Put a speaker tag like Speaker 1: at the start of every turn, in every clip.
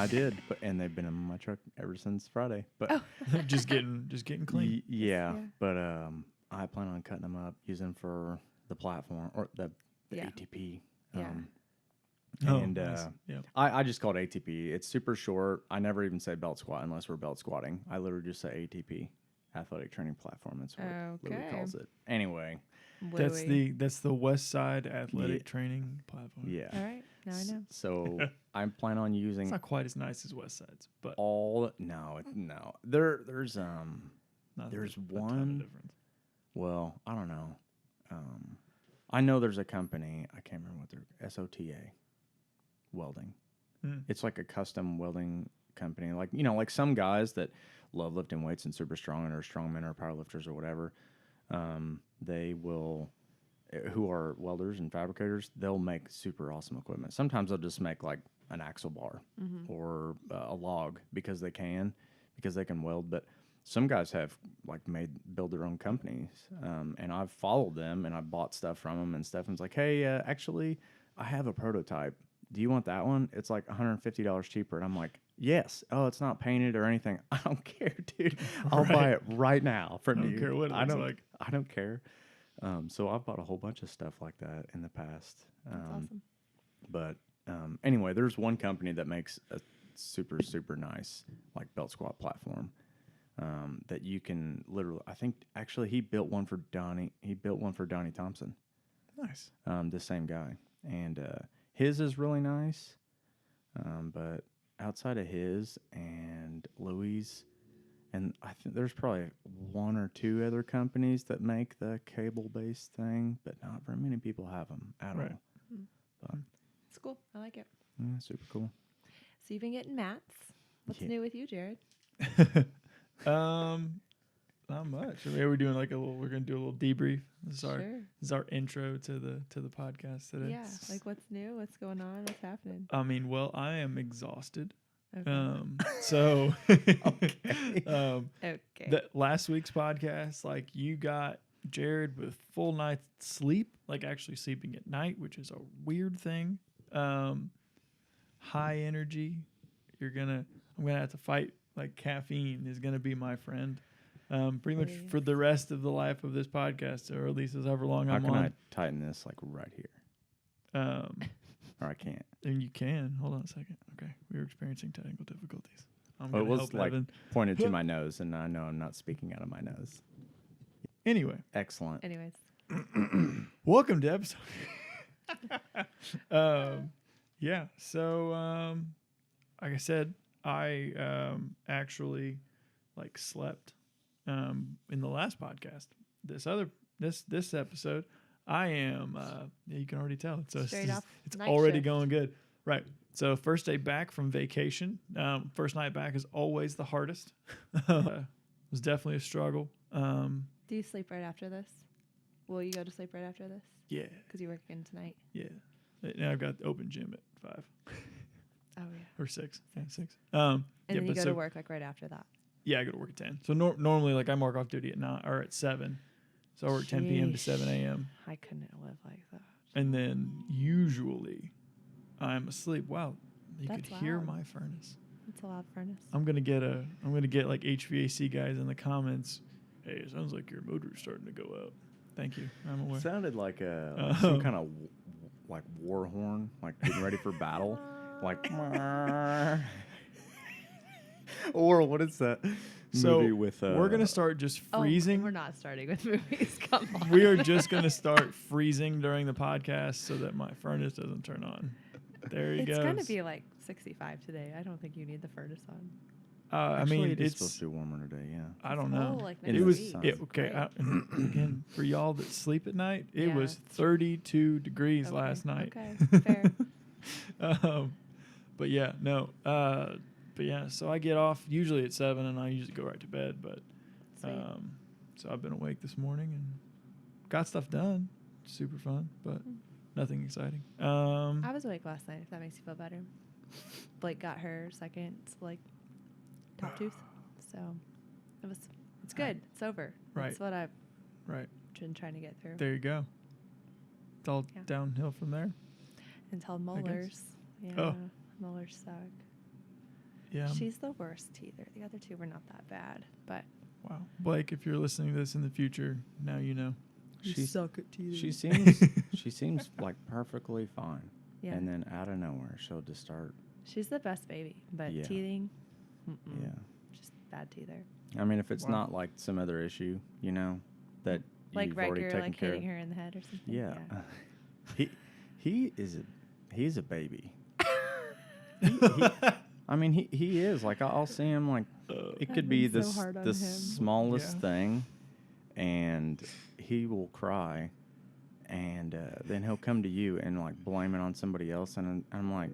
Speaker 1: I did, and they've been in my truck ever since Friday. But
Speaker 2: just getting clean.
Speaker 1: Yeah, but I plan on cutting them up, using for the platform or the ATP.
Speaker 2: Nice.
Speaker 1: I just call it ATP. It's super short. I never even say belt squat unless we're belt squatting. I literally just say ATP, athletic training platform. That's what Louis calls it. Anyway,
Speaker 2: that's the West Side athletic training platform.
Speaker 1: Yeah.
Speaker 3: All right, now I know.
Speaker 1: So I plan on using.
Speaker 2: It's not quite as nice as West Side's, but
Speaker 1: no. There's one
Speaker 2: difference.
Speaker 1: Well, I don't know. I know there's a company. I can't remember what they're SOTA welding. It's like a custom welding company. Like like some guys that love lifting weights and super strong and are strongmen or powerlifters or whatever. They will, who are welders and fabricators. They'll make super awesome equipment. Sometimes they'll just make like an axle bar or a log because they can weld. But some guys have like build their own companies, and I've followed them and I bought stuff from them. And Stefan's like, "Hey, actually, I have a prototype. Do you want that one? It's like $150 cheaper." And I'm like, "Yes." Oh, it's not painted or anything. I don't care, dude. I'll buy it right now from you.
Speaker 2: I don't care what it looks like.
Speaker 1: I don't care. So I've bought a whole bunch of stuff like that in the past.
Speaker 3: That's awesome.
Speaker 1: But anyway, there's one company that makes a super, super nice like belt squat platform that you can literally. I think actually he built one for Donnie. He built one for Donnie Thompson.
Speaker 2: Nice.
Speaker 1: The same guy, and his is really nice. But outside of his and Louis, and I think there's probably one or two other companies that make the cable-based thing, but not very many people have them at all. But,
Speaker 3: it's cool. I like it.
Speaker 1: Yeah, super cool.
Speaker 3: So you've been getting mats. What's new with you, Jared?
Speaker 2: Not much. I mean, we're doing we're gonna do a little debrief. This is our intro to the podcast today.
Speaker 3: Yeah, like what's new? What's going on? What's happening?
Speaker 2: I mean, well, I am exhausted.
Speaker 3: Okay.
Speaker 2: So
Speaker 3: Okay.
Speaker 2: that last week's podcast, like you got Jared with full night's sleep, like actually sleeping at night, which is a weird thing. High energy. I'm gonna have to fight. Like caffeine is gonna be my friend. Pretty much for the rest of the life of this podcast, or at least as however long I'm on.
Speaker 1: How can I tighten this like right here? Or I can't.
Speaker 2: And you can. Hold on a second. Okay, we were experiencing technical difficulties.
Speaker 1: It was like pointed to my nose, and I know I'm not speaking out of my nose.
Speaker 2: Anyway.
Speaker 1: Excellent.
Speaker 3: Anyways.
Speaker 2: Welcome to episode. Yeah. So, like I said, I actually like slept in the last podcast. This episode, I am. You can already tell. So it's already going good. Right. So first day back from vacation. First night back is always the hardest. It was definitely a struggle.
Speaker 3: Do you sleep right after this? Will you go to sleep right after this?
Speaker 2: Yeah.
Speaker 3: Because you work again tonight.
Speaker 2: Yeah. Now I've got open gym at 5.
Speaker 3: Oh yeah.
Speaker 2: Or 6. Yeah, 6.
Speaker 3: And then you go to work like right after that.
Speaker 2: Yeah, I go to work at 10. So normally, like I mark off duty at 9 or at 7. So I work 10 p.m. to 7 a.m.
Speaker 3: I couldn't live like that.
Speaker 2: And then usually I'm asleep. Wow, you
Speaker 3: That's
Speaker 2: could hear
Speaker 3: loud.
Speaker 2: my furnace.
Speaker 3: It's a loud furnace.
Speaker 2: I'm gonna get like HVAC guys in the comments. Hey, it sounds like your motor's starting to go out. Thank you. I'm aware.
Speaker 1: It sounded like some kind of like war horn, like getting ready for battle, like. Or what is that movie with?
Speaker 2: We're gonna start just freezing.
Speaker 3: We're not starting with movies. Come on.
Speaker 2: We are just gonna start freezing during the podcast so that my furnace doesn't turn on. There you go.
Speaker 3: It's gonna be like 65 today. I don't think you need the furnace on.
Speaker 1: Actually, it's supposed to be warmer today. Yeah.
Speaker 2: I don't know.
Speaker 3: Like
Speaker 2: it was okay. Again, for y'all that sleep at night, it was 32 degrees last night.
Speaker 3: Okay, fair.
Speaker 2: But yeah, no. But yeah, so I get off usually at 7, and I usually go right to bed. But so I've been awake this morning and got stuff done. Super fun, but nothing exciting.
Speaker 3: I was awake last night. If that makes you feel better. Blake got her second top tooth, so it's good. It's over.
Speaker 2: Right.
Speaker 3: That's what I've been trying to get through.
Speaker 2: There you go. It's all downhill from there.
Speaker 3: Until molars. Yeah.
Speaker 2: Oh.
Speaker 3: Molars suck.
Speaker 2: Yeah.
Speaker 3: She's the worst teether. The other two were not that bad, but
Speaker 2: Wow. Blake, if you're listening to this in the future, now you know.
Speaker 1: She
Speaker 3: suck at teething.
Speaker 1: she seems like perfectly fine.
Speaker 3: Yeah.
Speaker 1: And then out of nowhere, she'll just start.
Speaker 3: She's the best baby, but
Speaker 1: Yeah.
Speaker 3: teething,
Speaker 1: Yeah.
Speaker 3: just bad teether.
Speaker 1: I mean, if it's
Speaker 2: Wow.
Speaker 1: not like some other issue, that
Speaker 3: Like
Speaker 1: you've already
Speaker 3: Riker,
Speaker 1: taken
Speaker 3: like
Speaker 1: care
Speaker 3: hitting
Speaker 1: of.
Speaker 3: her in the head or something.
Speaker 1: Yeah. He's a baby. I mean, he is. Like, I'll see him, like, it could be
Speaker 3: Evan's
Speaker 1: the
Speaker 3: so hard on
Speaker 1: the
Speaker 3: him.
Speaker 1: smallest
Speaker 2: Yeah.
Speaker 1: thing, and he will cry, and then he'll come to you and, like, blame it on somebody else, and I'm like,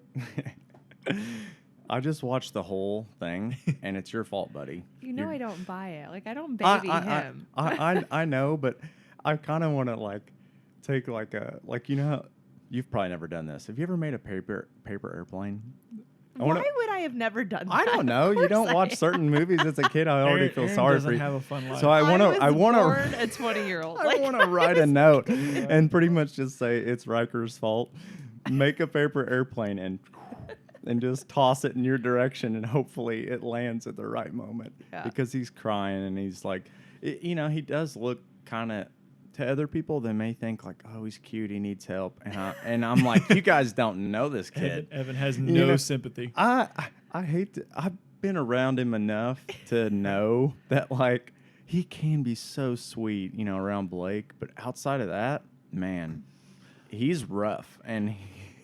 Speaker 1: I just watched the whole thing, and it's your fault, buddy.
Speaker 3: You know
Speaker 1: You're-
Speaker 3: I don't buy it. Like, I don't baby him.
Speaker 1: I know, but I kind of want to, like, take, like, how you've probably never done this. Have you ever made a paper airplane?
Speaker 3: Why would I have never done that?
Speaker 1: I don't know.
Speaker 3: Of
Speaker 1: You
Speaker 3: course
Speaker 1: don't
Speaker 3: I
Speaker 1: watch
Speaker 3: have.
Speaker 1: certain movies as a kid. I already feel
Speaker 2: Aaron
Speaker 1: sorry
Speaker 2: doesn't
Speaker 1: for you.
Speaker 2: have a fun life.
Speaker 1: So I want to
Speaker 3: born a 20-year-old.
Speaker 1: I want to write a note and pretty much just say it's Riker's fault. Make a paper airplane and just toss it in your direction, and hopefully it lands at the right moment.
Speaker 3: Yeah.
Speaker 1: Because he's crying and he's like, he does look kind of, to other people, they may think like, oh, he's cute, he needs help, and I'm like, you guys don't know this kid.
Speaker 2: Evan has
Speaker 1: You
Speaker 2: no
Speaker 1: know,
Speaker 2: sympathy.
Speaker 1: I hate to. I've been around him enough to know that, like, he can be so sweet, around Blake, but outside of that, man, he's rough, and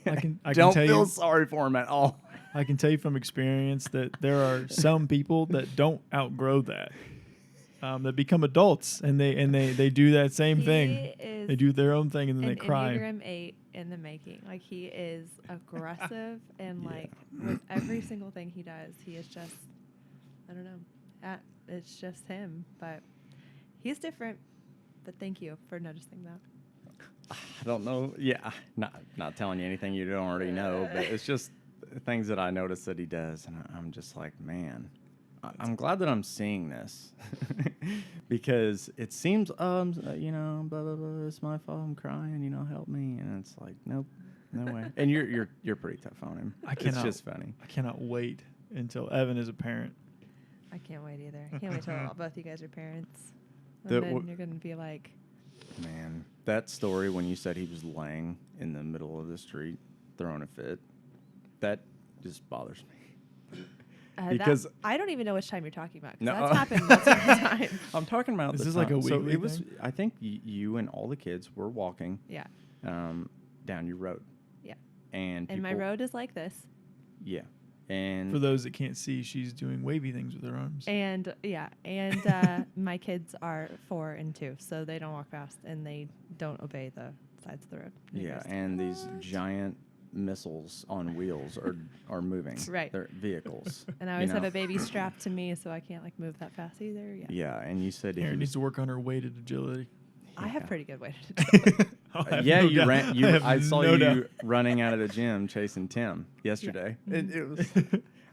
Speaker 2: I can
Speaker 1: don't
Speaker 2: tell
Speaker 1: feel
Speaker 2: you,
Speaker 1: sorry for him at all.
Speaker 2: I can tell you from experience that there are some people that don't outgrow that. That become adults and they do that same thing.
Speaker 3: Is
Speaker 2: They do their own thing and then
Speaker 3: an
Speaker 2: they cry.
Speaker 3: Enneagram 8 in the making. Like, he is aggressive and like with every single thing he does, he is just, I don't know. It's just him, but he's different. But thank you for noticing that.
Speaker 1: I don't know. Yeah, not telling you anything you don't already know, but it's just things that I notice that he does, and I'm just like, man. I'm glad that I'm seeing this because it seems, blah, blah, blah, it's my fault, I'm crying, help me. And it's like, nope, no way. And you're pretty tough on him. It's just funny.
Speaker 2: I cannot wait until Evan is a parent.
Speaker 3: I can't wait either. I can't wait till both you guys are parents. And
Speaker 1: The-
Speaker 3: then you're going to be like,
Speaker 1: Man, that story when you said he was laying in the middle of the street throwing a fit, that just bothers me. Because
Speaker 3: I don't even know which time you're talking about. 'Cause
Speaker 1: No.
Speaker 3: that's happened multiple times.
Speaker 1: I'm talking about
Speaker 2: Is
Speaker 1: the
Speaker 2: this like
Speaker 1: time.
Speaker 2: a
Speaker 1: So
Speaker 2: weekly
Speaker 1: it was.
Speaker 2: thing?
Speaker 1: I think you and all the kids were walking
Speaker 3: Yeah.
Speaker 1: down your road.
Speaker 3: Yeah.
Speaker 1: And
Speaker 3: And my
Speaker 1: people-
Speaker 3: road is like this.
Speaker 1: Yeah. And
Speaker 2: For those that can't see, she's doing wavy things with her arms.
Speaker 3: And my kids are 4 and 2, so they don't walk fast and they don't obey the sides of the road. And it
Speaker 1: yeah,
Speaker 3: goes,
Speaker 1: and these giant missiles on wheels are moving.
Speaker 3: Right.
Speaker 1: They're vehicles.
Speaker 3: And I always have a baby strapped to me, so I can't like move that fast either. Yeah.
Speaker 1: Yeah, and you said
Speaker 2: Aaron needs to work on her weighted agility.
Speaker 3: I have
Speaker 1: Yeah.
Speaker 3: pretty good weight to do it.
Speaker 1: Yeah,
Speaker 2: no
Speaker 1: you
Speaker 2: doubt.
Speaker 1: ran.
Speaker 2: I have
Speaker 1: I saw
Speaker 2: no
Speaker 1: you
Speaker 2: doubt.
Speaker 1: running out of the gym chasing Tim yesterday. It was.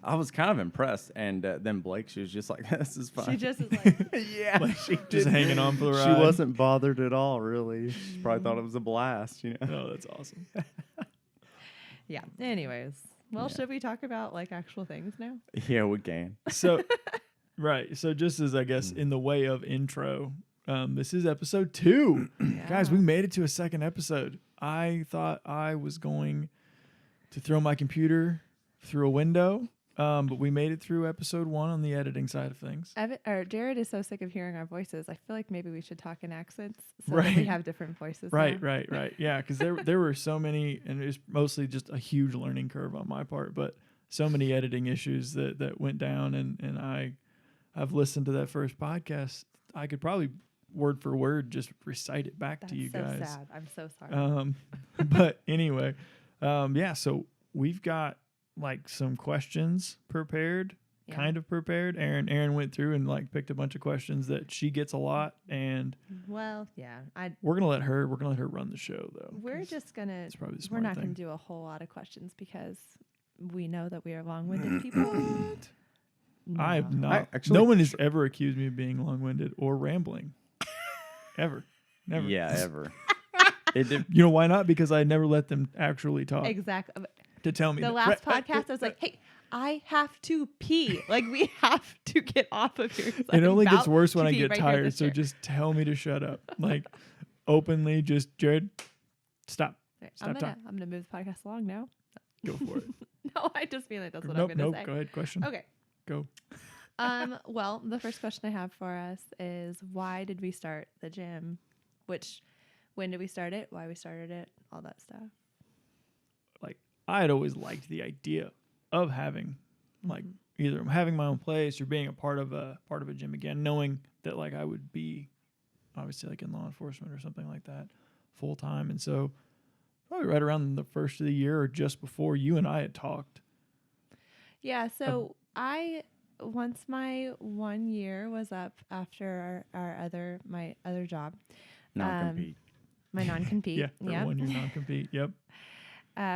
Speaker 1: I was kind of impressed, and then Blake, she was just like, "This is fine."
Speaker 3: She just is like,
Speaker 1: yeah,
Speaker 2: Like,
Speaker 1: she
Speaker 2: just
Speaker 1: didn't-
Speaker 2: hanging on for the
Speaker 1: She
Speaker 2: ride.
Speaker 1: wasn't bothered at all, really. She probably thought it was a blast,
Speaker 2: Oh, that's awesome.
Speaker 3: yeah. Anyways, well,
Speaker 1: Yeah.
Speaker 3: should we talk about like actual things now?
Speaker 1: Yeah, we can.
Speaker 2: So, right. So, just as I guess in the way of intro, this is episode 2. Guys, we made it to a second episode. I thought I was going to throw my computer through a window, but we made it through episode 1 on the editing side of things.
Speaker 3: Jared is so sick of hearing our voices. I feel like maybe we should talk in accents so that
Speaker 2: Right.
Speaker 3: we have different voices.
Speaker 2: Right,
Speaker 3: now.
Speaker 2: right. Yeah, because there were so many, and it was mostly just a huge learning curve on my part, but so many editing issues that went down, and I've listened to that first podcast. I could probably word for word just recite it back
Speaker 3: That's
Speaker 2: to you
Speaker 3: so
Speaker 2: guys.
Speaker 3: sad. I'm so sorry.
Speaker 2: But anyway, yeah. So we've got like some questions prepared,
Speaker 3: Yeah.
Speaker 2: kind of prepared. Aaron went through and like picked a bunch of questions that she gets a lot, and
Speaker 3: Well, yeah.
Speaker 2: we're gonna let her run the show though.
Speaker 3: We're
Speaker 2: 'cause
Speaker 3: just gonna.
Speaker 2: it's probably the
Speaker 3: We're
Speaker 2: smart
Speaker 3: not gonna
Speaker 2: thing.
Speaker 3: do a whole lot of questions because we know that we are long-winded people.
Speaker 2: I've
Speaker 3: No.
Speaker 2: not.
Speaker 1: actually-
Speaker 2: No one has ever accused me of being long-winded or rambling. Ever. Never.
Speaker 1: Yeah, ever. It did.
Speaker 2: You know why not? Because I never let them actually talk
Speaker 3: Exactly.
Speaker 2: to tell me.
Speaker 3: The
Speaker 2: that.
Speaker 3: last podcast, I was like, "Hey, I have to pee. Like, we have to get off of here.
Speaker 2: It only gets worse when I get tired. So just tell me to shut up. Like, openly, just Jared, stop.
Speaker 3: I'm
Speaker 2: Stop.
Speaker 3: gonna move the podcast along now.
Speaker 2: Go for it.
Speaker 3: No, I just feel like that's what I'm gonna say.
Speaker 2: Go ahead. Question.
Speaker 3: Okay.
Speaker 2: Go.
Speaker 3: Well, the first question I have for us is, why did we start the gym? When did we start it? Why we started it? All that stuff.
Speaker 2: Like, I had always liked the idea of having, like, either having my own place or being a part of a gym again, knowing that, like, I would be obviously like in law enforcement or something like that full time. And so probably right around the first of the year or just before, you and I had talked.
Speaker 3: Yeah. So once my 1 year was up after my other job,
Speaker 1: Non-compete.
Speaker 3: my non-compete.
Speaker 2: Yeah. 1 year non-compete. Yep.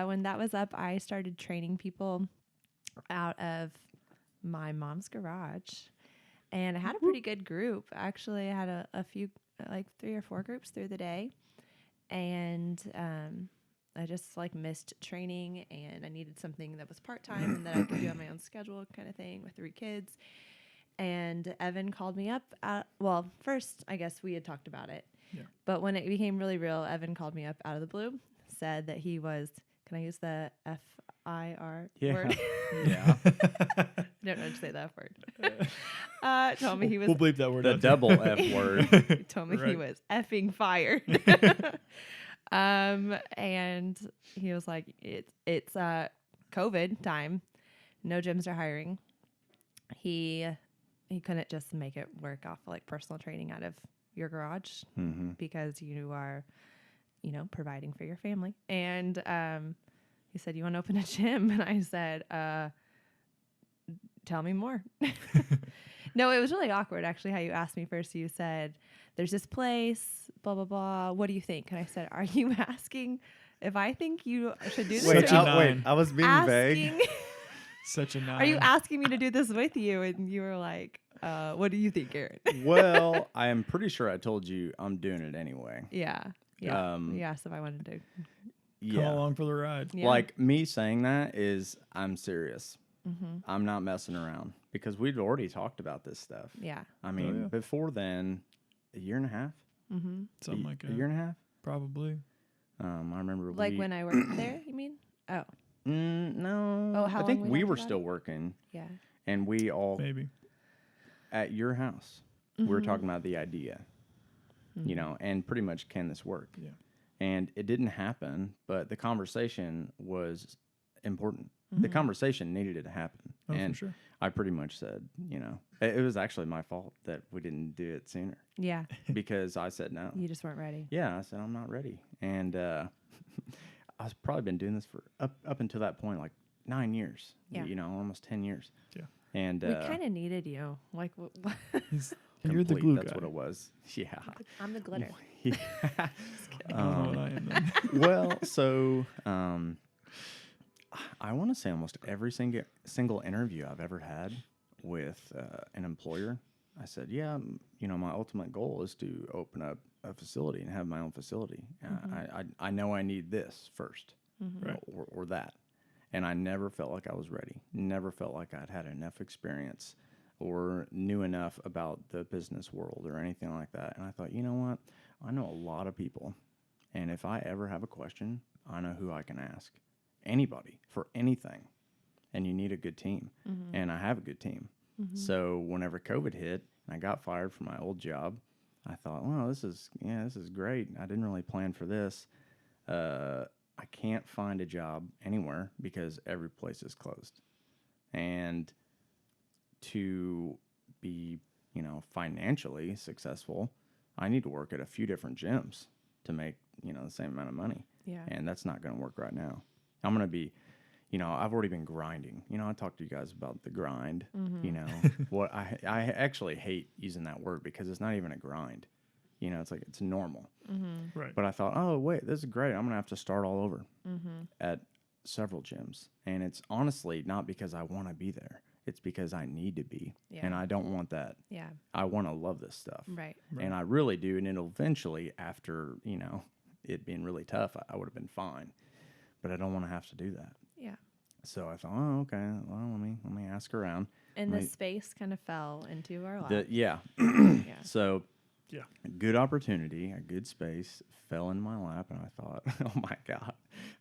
Speaker 3: When that was up, I started training people out of my mom's garage, and I had a pretty good group. Actually, I had a few, like 3 or 4 groups through the day, and I just like missed training, and I needed something that was part-time and that I could do on my own schedule kind of thing with 3 kids. And Evan called me up. Well, first, I guess we had talked about it.
Speaker 2: Yeah.
Speaker 3: But when it became really real, Evan called me up out of the blue, said that he was, can I use the FIR word?
Speaker 1: Yeah.
Speaker 3: I don't know how to say that word. Told me he was
Speaker 2: We'll bleep that word
Speaker 1: The
Speaker 2: out.
Speaker 1: double F word.
Speaker 3: He told me he
Speaker 2: Right.
Speaker 3: was effing fired. And he was like, it's COVID time. No gyms are hiring. He couldn't just make it work off like personal training out of your garage
Speaker 1: Mm-hmm.
Speaker 3: because you are, providing for your family. And he said, you want to open a gym? And I said, tell me more. No, it was really awkward, actually, how you asked me first. You said, there's this place, blah, blah, blah. What do you think? And I said, are you asking if I think you should do this?
Speaker 2: Such a
Speaker 3: or
Speaker 2: nine.
Speaker 4: I was being vague.
Speaker 3: asking,
Speaker 2: Such a 9.
Speaker 3: are you asking me to do this with you? And you were like, what do you think, Aaron?
Speaker 1: Well, I am pretty sure I told you I'm doing it anyway.
Speaker 3: Yeah. Yeah.
Speaker 1: Um,
Speaker 3: You asked if I wanted to.
Speaker 2: Come
Speaker 1: Yeah.
Speaker 2: along for the ride.
Speaker 3: Yeah.
Speaker 1: Like me saying that is I'm serious.
Speaker 3: Mm-hmm.
Speaker 1: I'm not messing around because we've already talked about this stuff.
Speaker 3: Yeah.
Speaker 1: I mean,
Speaker 2: yeah.
Speaker 1: before then, a year and a half?
Speaker 3: Mm-hmm.
Speaker 2: Something like that.
Speaker 1: A year and a half?
Speaker 2: Probably.
Speaker 1: I remember
Speaker 3: Like when I worked there, you mean? Oh,
Speaker 1: no.
Speaker 3: Oh, how
Speaker 1: I think
Speaker 3: long
Speaker 1: we
Speaker 3: after
Speaker 1: were
Speaker 3: that?
Speaker 1: still working
Speaker 3: yeah.
Speaker 1: and we all
Speaker 2: Maybe.
Speaker 1: at your house. We were
Speaker 3: Mhm.
Speaker 1: talking about the idea, and pretty much can this work?
Speaker 2: Yeah.
Speaker 1: And it didn't happen, but the conversation was important. The conversation needed to happen.
Speaker 2: Oh,
Speaker 1: and
Speaker 2: for sure.
Speaker 1: I pretty much said, it was actually my fault that we didn't do it sooner
Speaker 3: Yeah.
Speaker 1: because I said no.
Speaker 3: You just weren't ready.
Speaker 1: Yeah, I said I'm not ready. And I've probably been doing this for up until that point, like 9 years.
Speaker 3: Yeah.
Speaker 1: Almost 10 years.
Speaker 2: Yeah.
Speaker 1: And
Speaker 3: We kind of needed you. Like,
Speaker 2: You're the
Speaker 1: complete,
Speaker 2: glue
Speaker 1: that's
Speaker 2: guy.
Speaker 1: what it was. Yeah.
Speaker 3: I'm the glitter.
Speaker 1: Yeah.
Speaker 2: I don't know what I am then.
Speaker 1: Well, so I want to say almost every single interview I've ever had with an employer, I said, yeah, my ultimate goal is to open up a facility and have my own facility. I know I need this first
Speaker 2: Right.
Speaker 1: or that. And I never felt like I was ready. Never felt like I'd had enough experience or knew enough about the business world or anything like that. And I thought, you know what? I know a lot of people. And if I ever have a question, I know who I can ask. Anybody for anything. And you need a good team. And I have a good team. So whenever COVID hit and I got fired from my old job, I thought, well, this is great. I didn't really plan for this. I can't find a job anywhere because every place is closed. And to be, financially successful, I need to work at a few different gyms to make, the same amount of money.
Speaker 3: Yeah.
Speaker 1: And that's not going to work right now. I'm going to be, I've already been grinding. I talked to you guys about the grind. What I actually hate using that word because it's not even a grind. It's like it's normal.
Speaker 2: Right.
Speaker 1: But I thought, oh, wait, this is great. I'm going to have to start all over at several gyms. And it's honestly not because I want to be there. It's because I need to be.
Speaker 3: Yeah.
Speaker 1: And I don't want that.
Speaker 3: Yeah.
Speaker 1: I want to love this stuff.
Speaker 3: Right.
Speaker 1: And I really do. And it'll eventually, after, it being really tough, I would have been fine. But I don't want to have to do that.
Speaker 3: Yeah.
Speaker 1: So I thought, oh, okay, well, let me ask around.
Speaker 3: And the
Speaker 1: Like,
Speaker 3: space kind of fell into our lap.
Speaker 1: yeah.
Speaker 3: Yeah.
Speaker 1: So
Speaker 2: Yeah.
Speaker 1: good opportunity, a good space fell in my lap, and I thought, oh my God,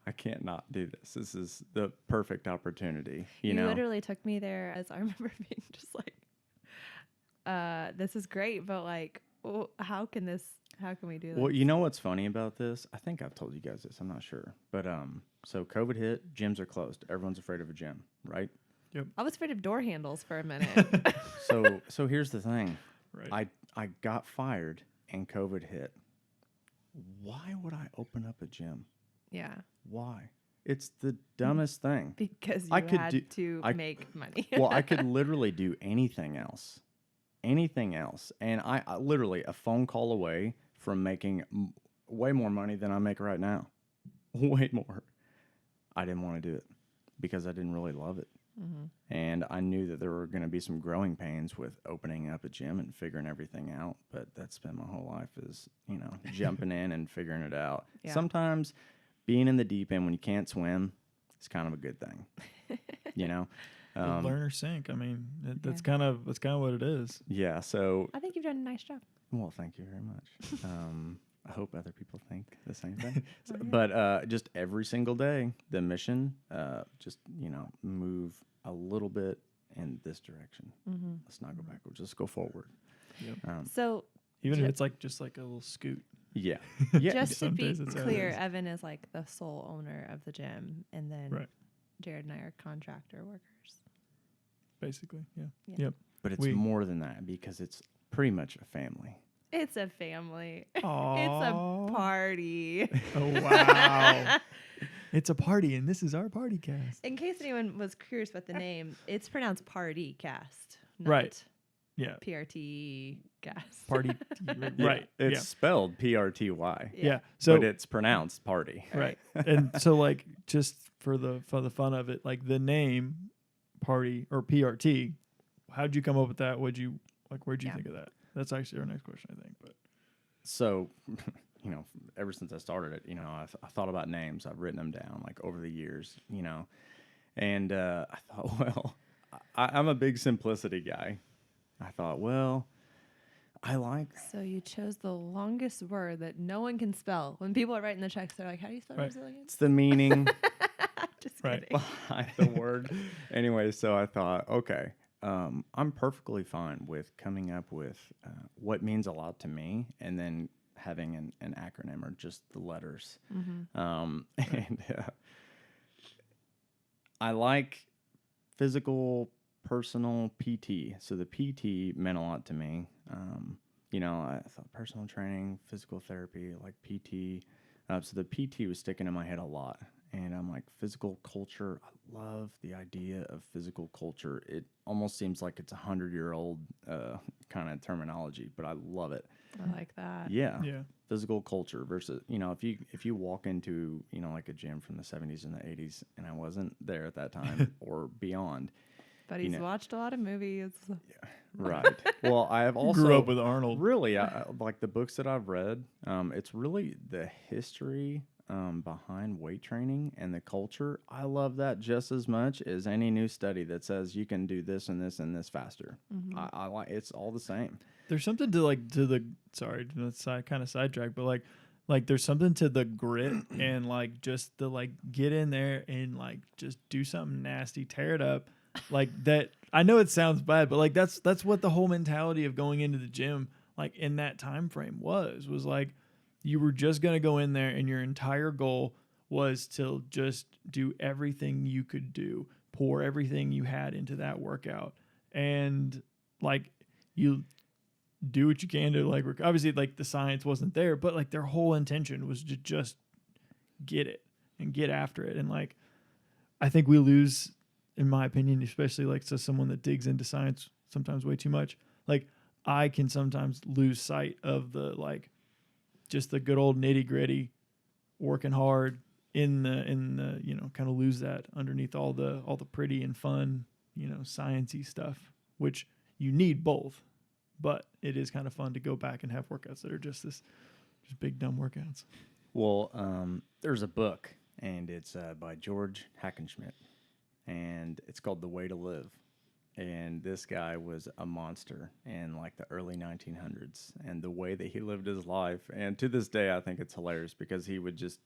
Speaker 1: I can't not do this. This is the perfect opportunity. You know,
Speaker 3: literally took me there as I remember being just like, this is great, but like, how can we do this?
Speaker 1: well, you know what's funny about this? I think I've told you guys this. I'm not sure, but so COVID hit, gyms are closed. Everyone's afraid of a gym, right?
Speaker 3: I was afraid of door handles for a minute.
Speaker 1: So here's the thing.
Speaker 2: Right.
Speaker 1: I got fired and COVID hit. Why would I open up a gym?
Speaker 3: Yeah.
Speaker 1: Why? It's the dumbest thing.
Speaker 3: Because you
Speaker 1: I could
Speaker 3: had to make money.
Speaker 1: Well, I could literally do anything else. And I literally a phone call away from making way more money than I make right now. Way more. I didn't want to do it because I didn't really love it.
Speaker 3: Mm-hmm.
Speaker 1: And I knew that there were going to be some growing pains with opening up a gym and figuring everything out. But that's been my whole life is, jumping in and figuring it out.
Speaker 3: Yeah.
Speaker 1: Sometimes being in the deep end when you can't swim is kind of a good thing,
Speaker 2: Learn or sink. I mean, that's kind of what it is.
Speaker 1: Yeah. So,
Speaker 3: I think you've done a nice job.
Speaker 1: well, thank you very much. I hope other people think the same thing. But just every single day, the mission, just, move a little bit in this direction.
Speaker 3: Mm-hmm.
Speaker 1: Let's not go backwards. Let's go forward.
Speaker 2: Yep.
Speaker 3: So
Speaker 2: Even if it's like just like a little scoot.
Speaker 1: Yeah.
Speaker 3: just to be
Speaker 2: Days it's
Speaker 3: clear,
Speaker 2: others.
Speaker 3: Evan is like the sole owner of the gym, and then
Speaker 2: Right.
Speaker 3: Jared and I are contractor workers.
Speaker 2: Basically, yeah.
Speaker 3: Yeah.
Speaker 2: Yep.
Speaker 1: But it's more than that because it's pretty much a family.
Speaker 3: It's a family.
Speaker 2: Aww.
Speaker 3: It's a party.
Speaker 2: Oh, wow. It's a party, and this is our party cast.
Speaker 3: In case anyone was curious about the name, it's pronounced party cast. Not
Speaker 2: Right. Yeah.
Speaker 3: PRT cast.
Speaker 2: Party. Right.
Speaker 1: It's
Speaker 2: Yeah.
Speaker 1: spelled PRTY,
Speaker 2: Yeah. So
Speaker 1: but it's pronounced party.
Speaker 2: right. And so like just for the fun of it, like the name party or PRT, how'd you come up with that? Where'd you think of that? That's actually our next question, I think. But
Speaker 1: So, ever since I started it, I thought about names. I've written them down like over the years, and I thought, well, I'm a big simplicity guy. I thought, well, I like.
Speaker 3: So you chose the longest word that no one can spell. When people are writing the checks, they're like, "How do you spell
Speaker 2: Right.
Speaker 3: resilience?"
Speaker 1: It's the meaning
Speaker 3: Just
Speaker 2: Right.
Speaker 3: kidding.
Speaker 1: behind the word. Anyway, so I thought, okay, I'm perfectly fine with coming up with what means a lot to me, and then having an acronym or just the letters.
Speaker 3: Mm-hmm.
Speaker 1: And I like physical, personal, PT. So the PT meant a lot to me. I thought personal training, physical therapy, like PT. So the PT was sticking in my head a lot. And I'm like, physical culture. I love the idea of physical culture. It almost seems like it's 100-year-old kind of terminology, but I love it.
Speaker 3: I like that.
Speaker 1: Yeah.
Speaker 2: yeah.
Speaker 1: Physical culture versus, if you walk into, like a gym from the 70s and the 80s, and I wasn't there at that time or beyond.
Speaker 3: But he's watched a lot of movies.
Speaker 1: Yeah, right. Well, I have also
Speaker 2: Grew up with Arnold.
Speaker 1: Really, like the books that I've read. It's really the history behind weight training and the culture. I love that just as much as any new study that says you can do this and this and this faster.
Speaker 3: Mm-hmm.
Speaker 1: I like it's all the same.
Speaker 2: There's something to kind of sidetrack, but like there's something to the grit and like just the like get in there and like just do something nasty, tear it up. Like that, I know it sounds bad, but like that's what the whole mentality of going into the gym, like in that time frame was like you were just gonna go in there and your entire goal was to just do everything you could do, pour everything you had into that workout, and like you do what you can to like obviously like the science wasn't there, but like their whole intention was to just get it and get after it, and like I think we lose. In my opinion, especially like to someone that digs into science sometimes way too much, like I can sometimes lose sight of the like just the good old nitty gritty, working hard in the kind of lose that underneath all the pretty and fun sciencey stuff, which you need both, but it is kind of fun to go back and have workouts that are just big dumb workouts.
Speaker 1: Well, there's a book and it's by George Hackenschmidt. and it's called The Way to Live. And this guy was a monster in like the early 1900s, and the way that he lived his life. And to this day, I think it's hilarious because he would just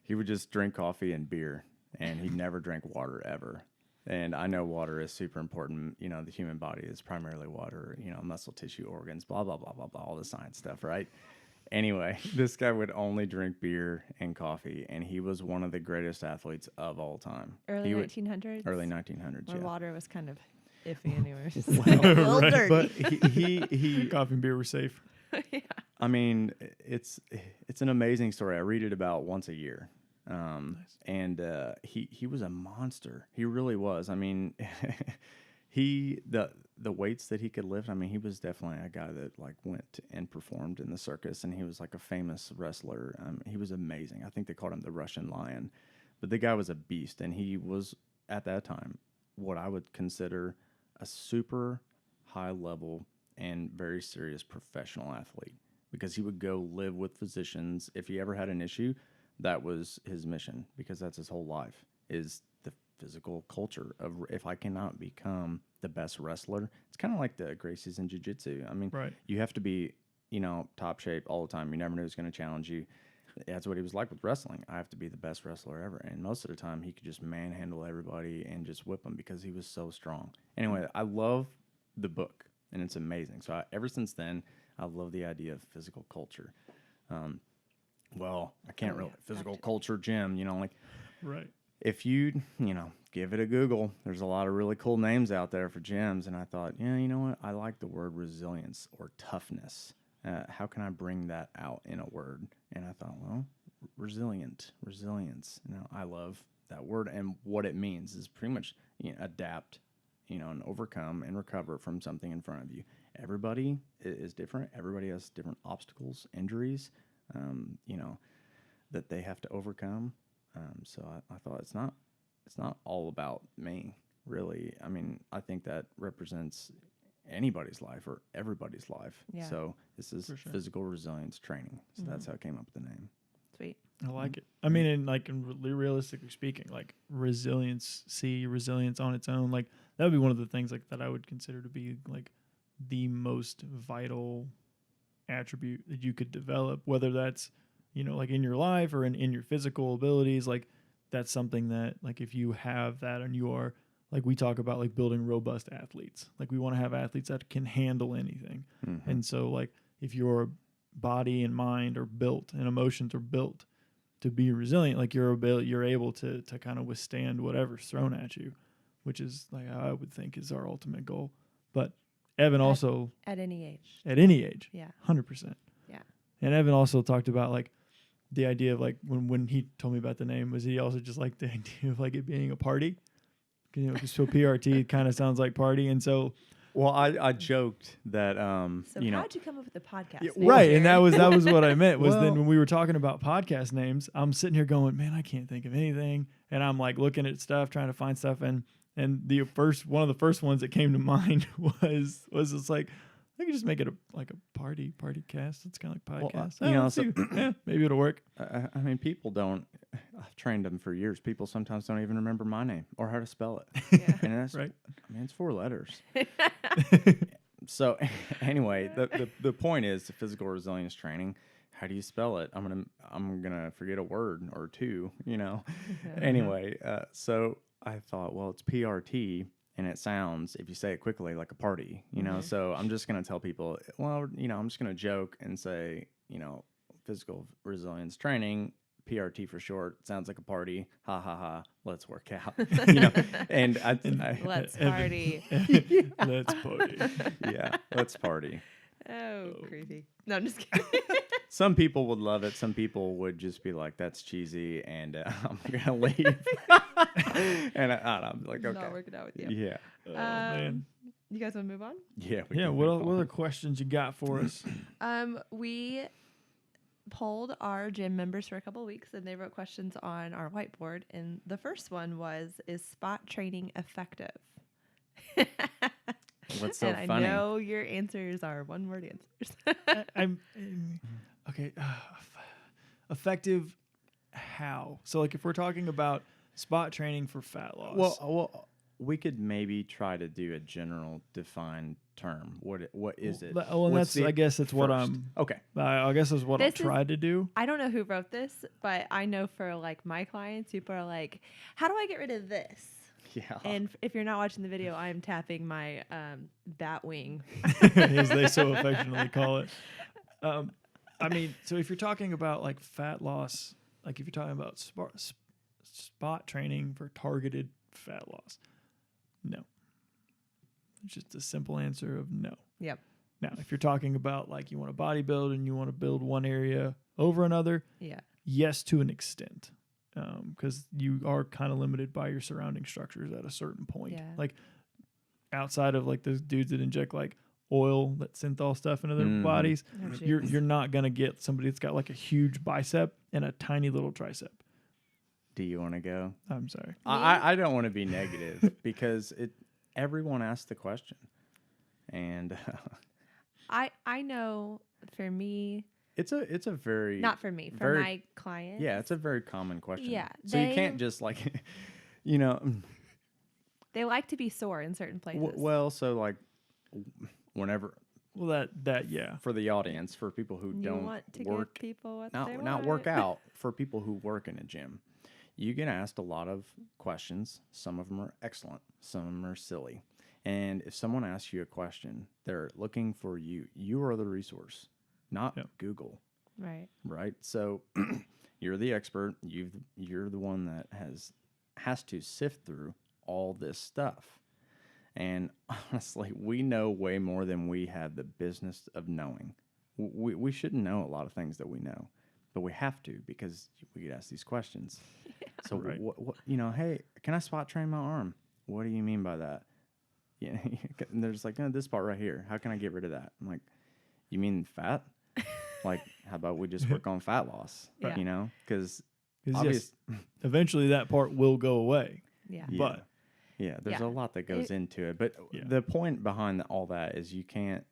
Speaker 1: he would just drink coffee and beer, and he never drank water ever. And I know water is super important. You know, the human body is primarily water. You know, muscle tissue, organs, blah blah blah blah blah, all the science stuff, right? Anyway, this guy would only drink beer and coffee, and he was one of the greatest athletes of all time.
Speaker 3: Early 1900s?
Speaker 1: Early 1900s,
Speaker 3: Where
Speaker 1: yeah.
Speaker 3: water was kind of iffy anyways.
Speaker 1: Well,
Speaker 2: Right.
Speaker 1: but he
Speaker 2: Coffee and beer were safe.
Speaker 3: Yeah.
Speaker 1: I mean, it's an amazing story. I read it about once a year. And he was a monster. He really was. I mean, the weights that he could lift. I mean, he was definitely a guy that like went and performed in the circus, and he was like a famous wrestler. He was amazing. I think they called him the Russian Lion, but the guy was a beast, and he was at that time what I would consider a super high level and very serious professional athlete, because he would go live with physicians. If he ever had an issue, that was his mission, because that's his whole life, is the physical culture of if I cannot become the best wrestler. It's kind of like the Gracies in jiu-jitsu. I mean,
Speaker 2: Right.
Speaker 1: you have to be, top shape all the time. You never know who's going to challenge you. That's what he was like with wrestling. I have to be the best wrestler ever. And most of the time, he could just manhandle everybody and just whip them because he was so strong. Anyway, I love the book, and it's amazing. So ever since then, I love the idea of physical culture. Well, I can't really physical culture gym, like
Speaker 2: Right.
Speaker 1: if you, give it a Google, there's a lot of really cool names out there for gyms. And I thought, yeah, you know what? I like the word resilience or toughness. How can I bring that out in a word? And I thought, well, resilience. I love that word. And what it means is pretty much adapt, and overcome and recover from something in front of you. Everybody is different. Everybody has different obstacles, injuries, that they have to overcome. So I thought it's not all about me, really. I mean, I think that represents anybody's life or everybody's life.
Speaker 3: Yeah.
Speaker 1: So this is physical resilience training. So that's how I came up with the name.
Speaker 3: Sweet.
Speaker 2: I like it. I mean, realistically speaking, like resilience on its own, like that would be one of the things like that I would consider to be like the most vital attribute that you could develop, whether that's, like in your life or in your physical abilities. Like that's something that like if you have that and you are like, we talk about like building robust athletes, like we want to have athletes that can handle anything.
Speaker 1: Mm-hmm.
Speaker 2: And so like if your body and mind are built and emotions are built to be resilient, like you're able to kind of withstand whatever's thrown at you, which is like I would think is our ultimate goal. But Evan also
Speaker 3: At any age.
Speaker 2: at any age,
Speaker 3: Yeah.
Speaker 2: 100%.
Speaker 3: Yeah.
Speaker 2: And Evan also talked about like the idea of like when he told me about the name, was he also just like the idea of like it being a party? So PRT kind of sounds like party, and so.
Speaker 1: Well, I joked that
Speaker 3: So how'd you come up with the podcast name,
Speaker 2: right,
Speaker 3: Jared?
Speaker 2: and that was what I meant was then when we were talking about podcast names, I'm sitting here going, man, I can't think of anything, and I'm like looking at stuff, trying to find stuff, and one of the first ones that came to mind was just like I could just make it a party cast. It's kind of like podcast.
Speaker 1: Well,
Speaker 2: maybe it'll work.
Speaker 1: I mean, people don't. I've trained them for years. People sometimes don't even remember my name or how to spell it.
Speaker 3: Yeah.
Speaker 1: And that's
Speaker 2: Right.
Speaker 1: I mean, it's 4 letters. So anyway, the point is physical resilience training. How do you spell it? I'm gonna forget a word or two. Anyway, so I thought, well, it's PRT. And it sounds, if you say it quickly, like a party, So I'm just going to tell people, well, I'm just going to joke and say, physical resilience training, PRT for short, sounds like a party. Ha ha ha. Let's work out. And
Speaker 3: Let's party.
Speaker 2: Let's party.
Speaker 1: Yeah, let's party.
Speaker 3: Oh, creepy. No, I'm just kidding.
Speaker 1: Some people would love it. Some people would just be like, that's cheesy, and I'm going to leave. And I'm like, okay.
Speaker 3: Not working out with you.
Speaker 1: Yeah.
Speaker 2: Oh, man.
Speaker 3: You guys want to move on?
Speaker 1: Yeah.
Speaker 2: What other questions you got for us?
Speaker 3: We polled our gym members for a couple of weeks, and they wrote questions on our whiteboard. And the first one was, is spot training effective?
Speaker 1: What's so
Speaker 3: and
Speaker 1: funny?
Speaker 3: I know your answers are one-word answers.
Speaker 2: I'm okay. Effective how? So like if we're talking about spot training for fat loss.
Speaker 1: Well, we could maybe try to do a general defined term. What is it?
Speaker 2: Well,
Speaker 1: What's
Speaker 2: I guess that's what
Speaker 1: first?
Speaker 2: I'm.
Speaker 1: Okay.
Speaker 2: I guess that's what I'll try to do.
Speaker 3: I don't know who wrote this, but I know for like my clients, people are like, "How do I get rid of this?"
Speaker 1: Yeah.
Speaker 3: And if you're not watching the video, I'm tapping my bat wing.
Speaker 2: As they so affectionately call it. I mean, so if you're talking about like fat loss, like if you're talking about spot training for targeted fat loss, no. It's just a simple answer of no.
Speaker 3: Yep.
Speaker 2: Now, if you're talking about like you want to bodybuild and you want to build one area over another,
Speaker 3: Yeah.
Speaker 2: yes, to an extent, because you are kind of limited by your surrounding structures at a certain point.
Speaker 3: Yeah.
Speaker 2: Like outside of like those dudes that inject like oil, that synthol stuff into their bodies,
Speaker 3: Oh,
Speaker 2: you're not gonna get somebody that's got like a huge bicep and a tiny little tricep.
Speaker 1: Do you want to go?
Speaker 2: I'm sorry.
Speaker 1: I don't want to be negative because everyone asked the question, and
Speaker 3: I know for me,
Speaker 1: it's a very
Speaker 3: not for me, for
Speaker 1: very,
Speaker 3: my clients.
Speaker 1: yeah, it's a very common question.
Speaker 3: Yeah,
Speaker 1: so you can't just like,
Speaker 3: they like to be sore in certain places.
Speaker 1: well, so like whenever.
Speaker 2: Well, that yeah.
Speaker 1: For the audience, for people who
Speaker 3: you
Speaker 1: don't
Speaker 3: want to
Speaker 1: work,
Speaker 3: give people what they
Speaker 1: not
Speaker 3: want.
Speaker 1: work out, for people who work in a gym, you get asked a lot of questions. Some of them are excellent, some of them are silly. And if someone asks you a question, they're looking for you. You are the resource, not Google. Right. So you're the expert. You're the one that has to sift through all this stuff. And honestly, we know way more than we have the business of knowing. We shouldn't know a lot of things that we know, but we have to because we get asked these questions. Yeah. So
Speaker 2: right.
Speaker 1: what hey, can I spot train my arm? What do you mean by that? Yeah, and there's like, this part right here. How can I get rid of that? I'm like, you mean fat? Like, how about we just work on fat loss?
Speaker 3: Yeah.
Speaker 1: Because
Speaker 2: yes, eventually that part will go away.
Speaker 3: Yeah.
Speaker 2: But
Speaker 1: there's a lot that goes into it. But the point behind all that is you can't,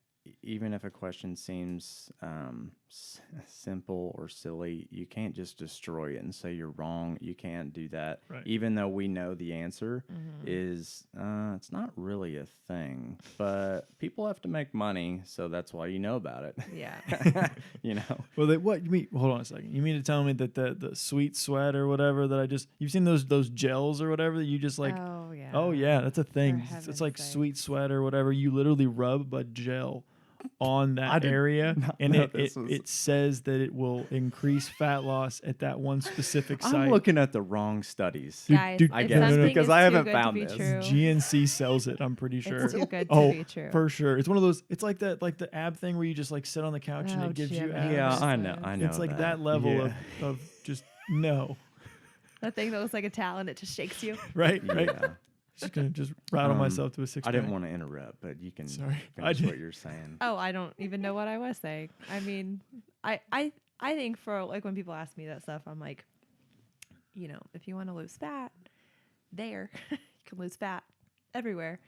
Speaker 1: even if a question seems simple or silly, you can't just destroy it and say you're wrong. You can't do that.
Speaker 2: Right.
Speaker 1: Even though we know the answer is, it's not really a thing. But people have to make money, so that's why you know about it.
Speaker 3: Yeah.
Speaker 2: Well, what you mean? Hold on a second. You mean to tell me that the sweet sweat or whatever that you've seen those gels or whatever that you just like? Oh yeah, that's a thing. It's like sweet sweat or whatever. You literally rub a gel on that area, and it says that it will increase fat loss at that one specific site.
Speaker 1: I'm looking at the wrong studies.
Speaker 3: Guys,
Speaker 1: I guess because I haven't found this.
Speaker 2: GNC sells it. I'm pretty sure.
Speaker 3: It's too good to be true.
Speaker 2: For sure. It's one of those. It's like that, like the ab thing where you just like sit on the couch and it gives you abs.
Speaker 1: Yeah, I know.
Speaker 2: It's like that level of just no.
Speaker 3: That thing that looks like a towel and it just shakes you.
Speaker 2: Right.
Speaker 1: Yeah.
Speaker 2: Just gonna rattle myself to a 6-pack.
Speaker 1: I didn't want to interrupt, but you can
Speaker 2: finish
Speaker 1: what you're saying.
Speaker 3: Oh, I don't even know what I was saying. I mean, I think for like when people ask me that stuff, I'm like, if you want to lose fat, you can lose fat everywhere.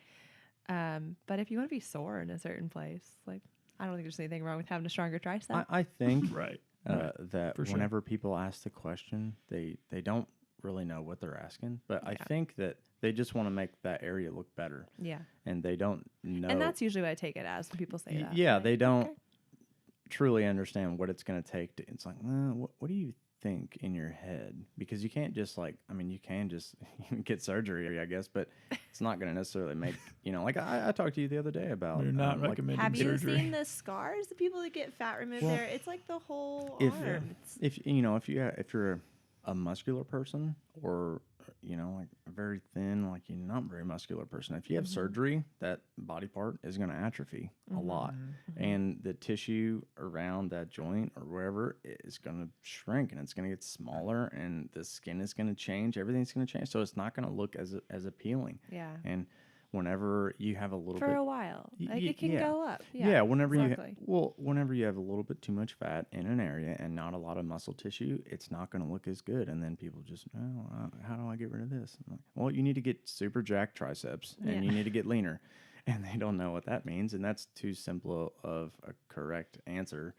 Speaker 3: But if you want to be sore in a certain place, like I don't think there's anything wrong with having a stronger tricep.
Speaker 1: I think
Speaker 2: right.
Speaker 1: That whenever people ask the question, they don't really know what they're asking, but I think that they just want to make that area look better. Yeah. And they don't know.
Speaker 3: And that's usually what I take it as when people say that.
Speaker 1: Yeah, they don't truly understand what it's going to take. It's like, what do you think in your head? Because you can't just you can just get surgery, I guess, but it's not going to necessarily make, like I talked to you the other day about.
Speaker 2: They're not recommending surgery.
Speaker 3: Have you seen the scars? The people that get fat removed there, it's like the whole arm.
Speaker 1: If you're a muscular person or like very thin, like you're not very muscular person, if you have surgery, that body part is going to atrophy a lot, and the tissue around that joint or wherever is going to shrink, and it's going to get smaller, and the skin is going to change, everything's going to change, so it's not going to look as appealing. And whenever you have a little
Speaker 3: for
Speaker 1: bit
Speaker 3: a while, like it can go up.
Speaker 1: Whenever whenever you have a little bit too much fat in an area and not a lot of muscle tissue, it's not going to look as good. And then people just, how do I get rid of this? I'm like, well, you need to get super jacked triceps and you need to get leaner. And they don't know what that means, and that's too simple of a correct answer.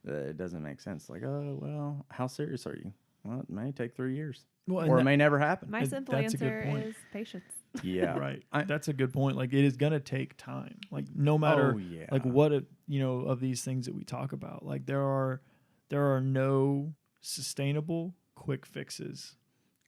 Speaker 1: It doesn't make sense. Like, oh well, how serious are you? well, it may take 3 years,
Speaker 2: Well,
Speaker 1: or it may never happen.
Speaker 3: My simple
Speaker 2: that's a good
Speaker 3: answer
Speaker 2: point.
Speaker 3: is patience.
Speaker 1: Yeah,
Speaker 2: Right. That's a good point. Like it is going to take time. Like no matter like what of these things that we talk about, like there are no sustainable quick fixes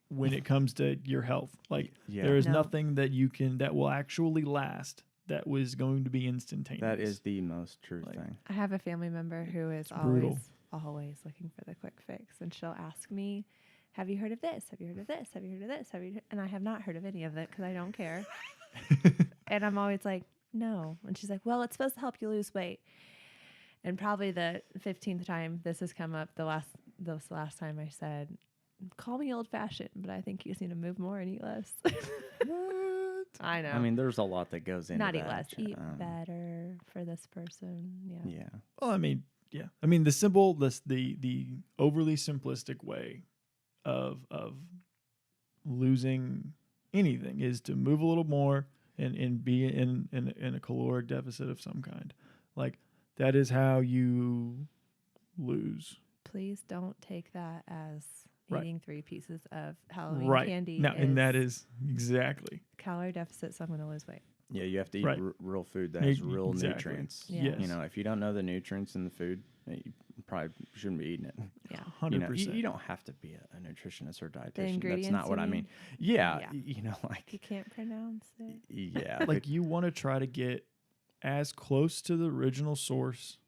Speaker 2: when it comes to your health. Like there is nothing that that will actually last that was going to be instantaneous.
Speaker 1: That is the most true thing.
Speaker 3: I have a family member who is always looking for the quick fix, and she'll ask me, have you heard of this? Have you heard of this? Have you heard of this? And I have not heard of any of it because I don't care. And I'm always like, no. And she's like, well, it's supposed to help you lose weight. And probably the 15th time this has come up, this last time I said, call me old fashioned, but I think you just need to move more and eat less.
Speaker 2: What?
Speaker 3: I know.
Speaker 1: I mean, there's a lot that goes into
Speaker 3: not
Speaker 1: that.
Speaker 3: Eat less, eat better for this person. Yeah.
Speaker 1: Yeah.
Speaker 2: Well, I mean, yeah. I mean, the overly simplistic way of losing anything is to move a little more and be in a caloric deficit of some kind. Like that is how you lose.
Speaker 3: Please don't take that as
Speaker 2: Right.
Speaker 3: eating 3 pieces of Halloween candy.
Speaker 2: No, and that is exactly
Speaker 3: calorie deficit, so I'm going to lose weight.
Speaker 1: Yeah, you have to eat real food that has real nutrients.
Speaker 3: Yeah.
Speaker 2: Yes.
Speaker 1: You know, if you don't know the nutrients in the food, you probably shouldn't be eating it.
Speaker 3: Yeah.
Speaker 2: 100%.
Speaker 1: You don't have to be a nutritionist or dietitian.
Speaker 3: ingredients,
Speaker 1: That's not what
Speaker 3: you
Speaker 1: I
Speaker 3: mean?
Speaker 1: mean. Yeah, you know, like
Speaker 3: You can't pronounce it.
Speaker 1: yeah,
Speaker 2: like you want to try to get as close to the original source,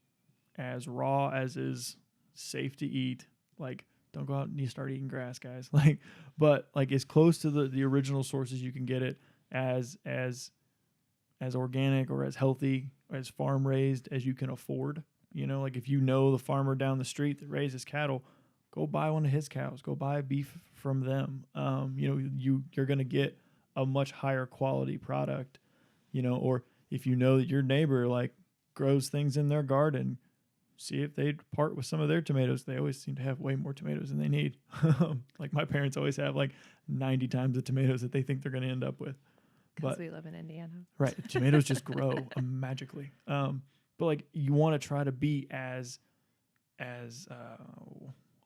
Speaker 2: as raw as is safe to eat. Like don't go out and you start eating grass, guys. Like, but like as close to the original sources you can get it, as organic or as healthy, as farm raised as you can afford. You know, like if you know the farmer down the street that raises cattle, go buy one of his cows. Go buy beef from them. You know, you're going to get a much higher quality product. You know, or if you know that your neighbor like grows things in their garden, see if they part with some of their tomatoes. They always seem to have way more tomatoes than they need. Like my parents always have like 90 times the tomatoes that they think they're going to end up with.
Speaker 3: Because we live in Indiana.
Speaker 2: Right. Tomatoes just grow magically. But like you want to try to be as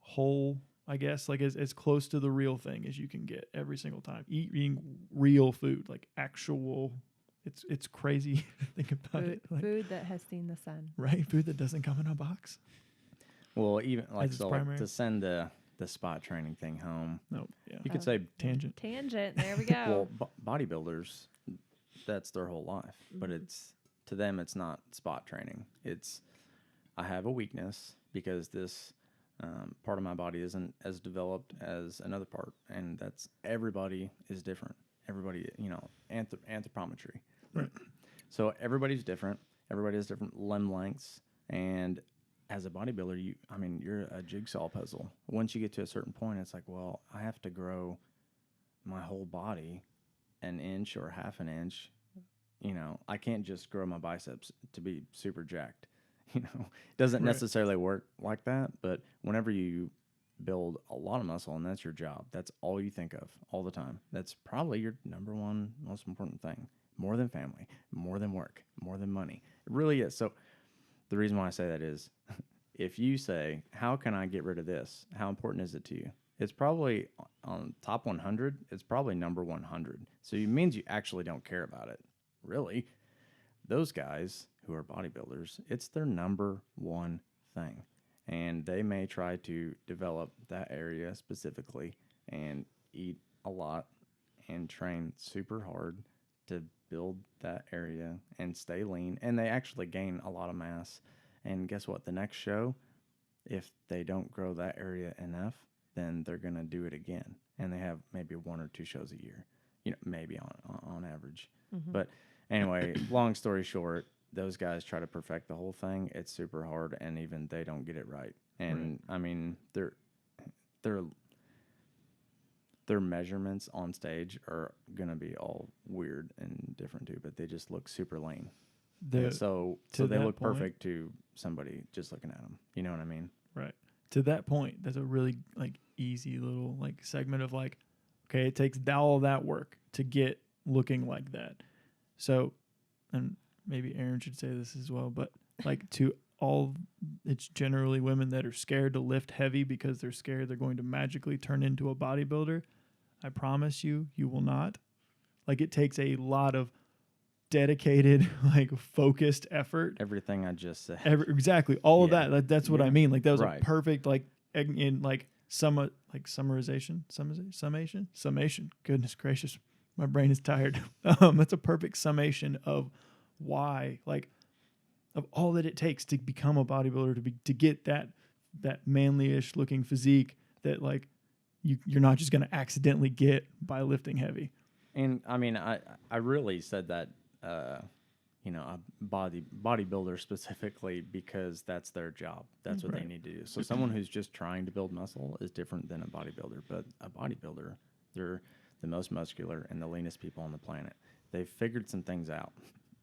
Speaker 2: whole, I guess, like as close to the real thing as you can get every single time. Eating real food, like actual. It's crazy to think about it. Like,
Speaker 3: food that has seen the sun.
Speaker 2: Right. Food that doesn't come in a box.
Speaker 1: well, even like so like, to send the spot training thing home.
Speaker 2: No. Yeah.
Speaker 1: You could say
Speaker 2: Tangent.
Speaker 3: There we go.
Speaker 1: well, bodybuilders, that's their whole life, but it's to them it's not spot training. It's I have a weakness because this part of my body isn't as developed as another part, and that's everybody is different. Everybody, you know, anthropometry.
Speaker 2: Right.
Speaker 1: So everybody's different. Everybody has different limb lengths, and as a bodybuilder, you're a jigsaw puzzle. Once you get to a certain point, it's like, well, I have to grow my whole body an inch or half an inch. You know, I can't just grow my biceps to be super jacked. You know, it doesn't necessarily work like that, but whenever you build a lot of muscle and that's your job, that's all you think of all the time. That's probably your number one most important thing. More than family, more than work, more than money. It really is. So the reason why I say that is if you say, how can I get rid of this? How important is it to you? It's probably on top 100. It's probably number 100. So it means you actually don't care about it. Really, those guys who are bodybuilders, it's their number one thing. And they may try to develop that area specifically and eat a lot and train super hard to build that area and stay lean. And they actually gain a lot of mass. And guess what? The next show, if they don't grow that area enough, then they're going to do it again. And they have maybe 1 or 2 shows a year, you know, maybe on average. Mm-hmm. But anyway, long story short, those guys try to perfect the whole thing. It's super hard, and even they don't get it right. And I mean, their measurements on stage are gonna be all weird and different too, but they just look super lean. So they look perfect to somebody just looking at them. You know what I mean?
Speaker 2: Right. To that point, that's a really like easy little like segment of like, okay, it takes all that work to get looking like that. So, and maybe Aaron should say this as well, but like to all it's generally women that are scared to lift heavy because they're scared they're going to magically turn into a bodybuilder. I promise you, you will not. Like, it takes a lot of dedicated, like, focused effort.
Speaker 1: Everything I just said.
Speaker 2: Exactly. All of that. That's what I mean. Like, that was
Speaker 1: Right.
Speaker 2: a perfect, like, in like summation. Goodness gracious. My brain is tired. That's a perfect summation of why, like, of all that it takes to become a bodybuilder, to get that manly-ish looking physique that, like, you're not just going to accidentally get by lifting heavy.
Speaker 1: And I mean, I really said that, you know, a bodybuilder specifically because that's their job. That's what they need to do. So someone who's just trying to build muscle is different than a bodybuilder. But a bodybuilder, they're the most muscular and the leanest people on the planet. They've figured some things out,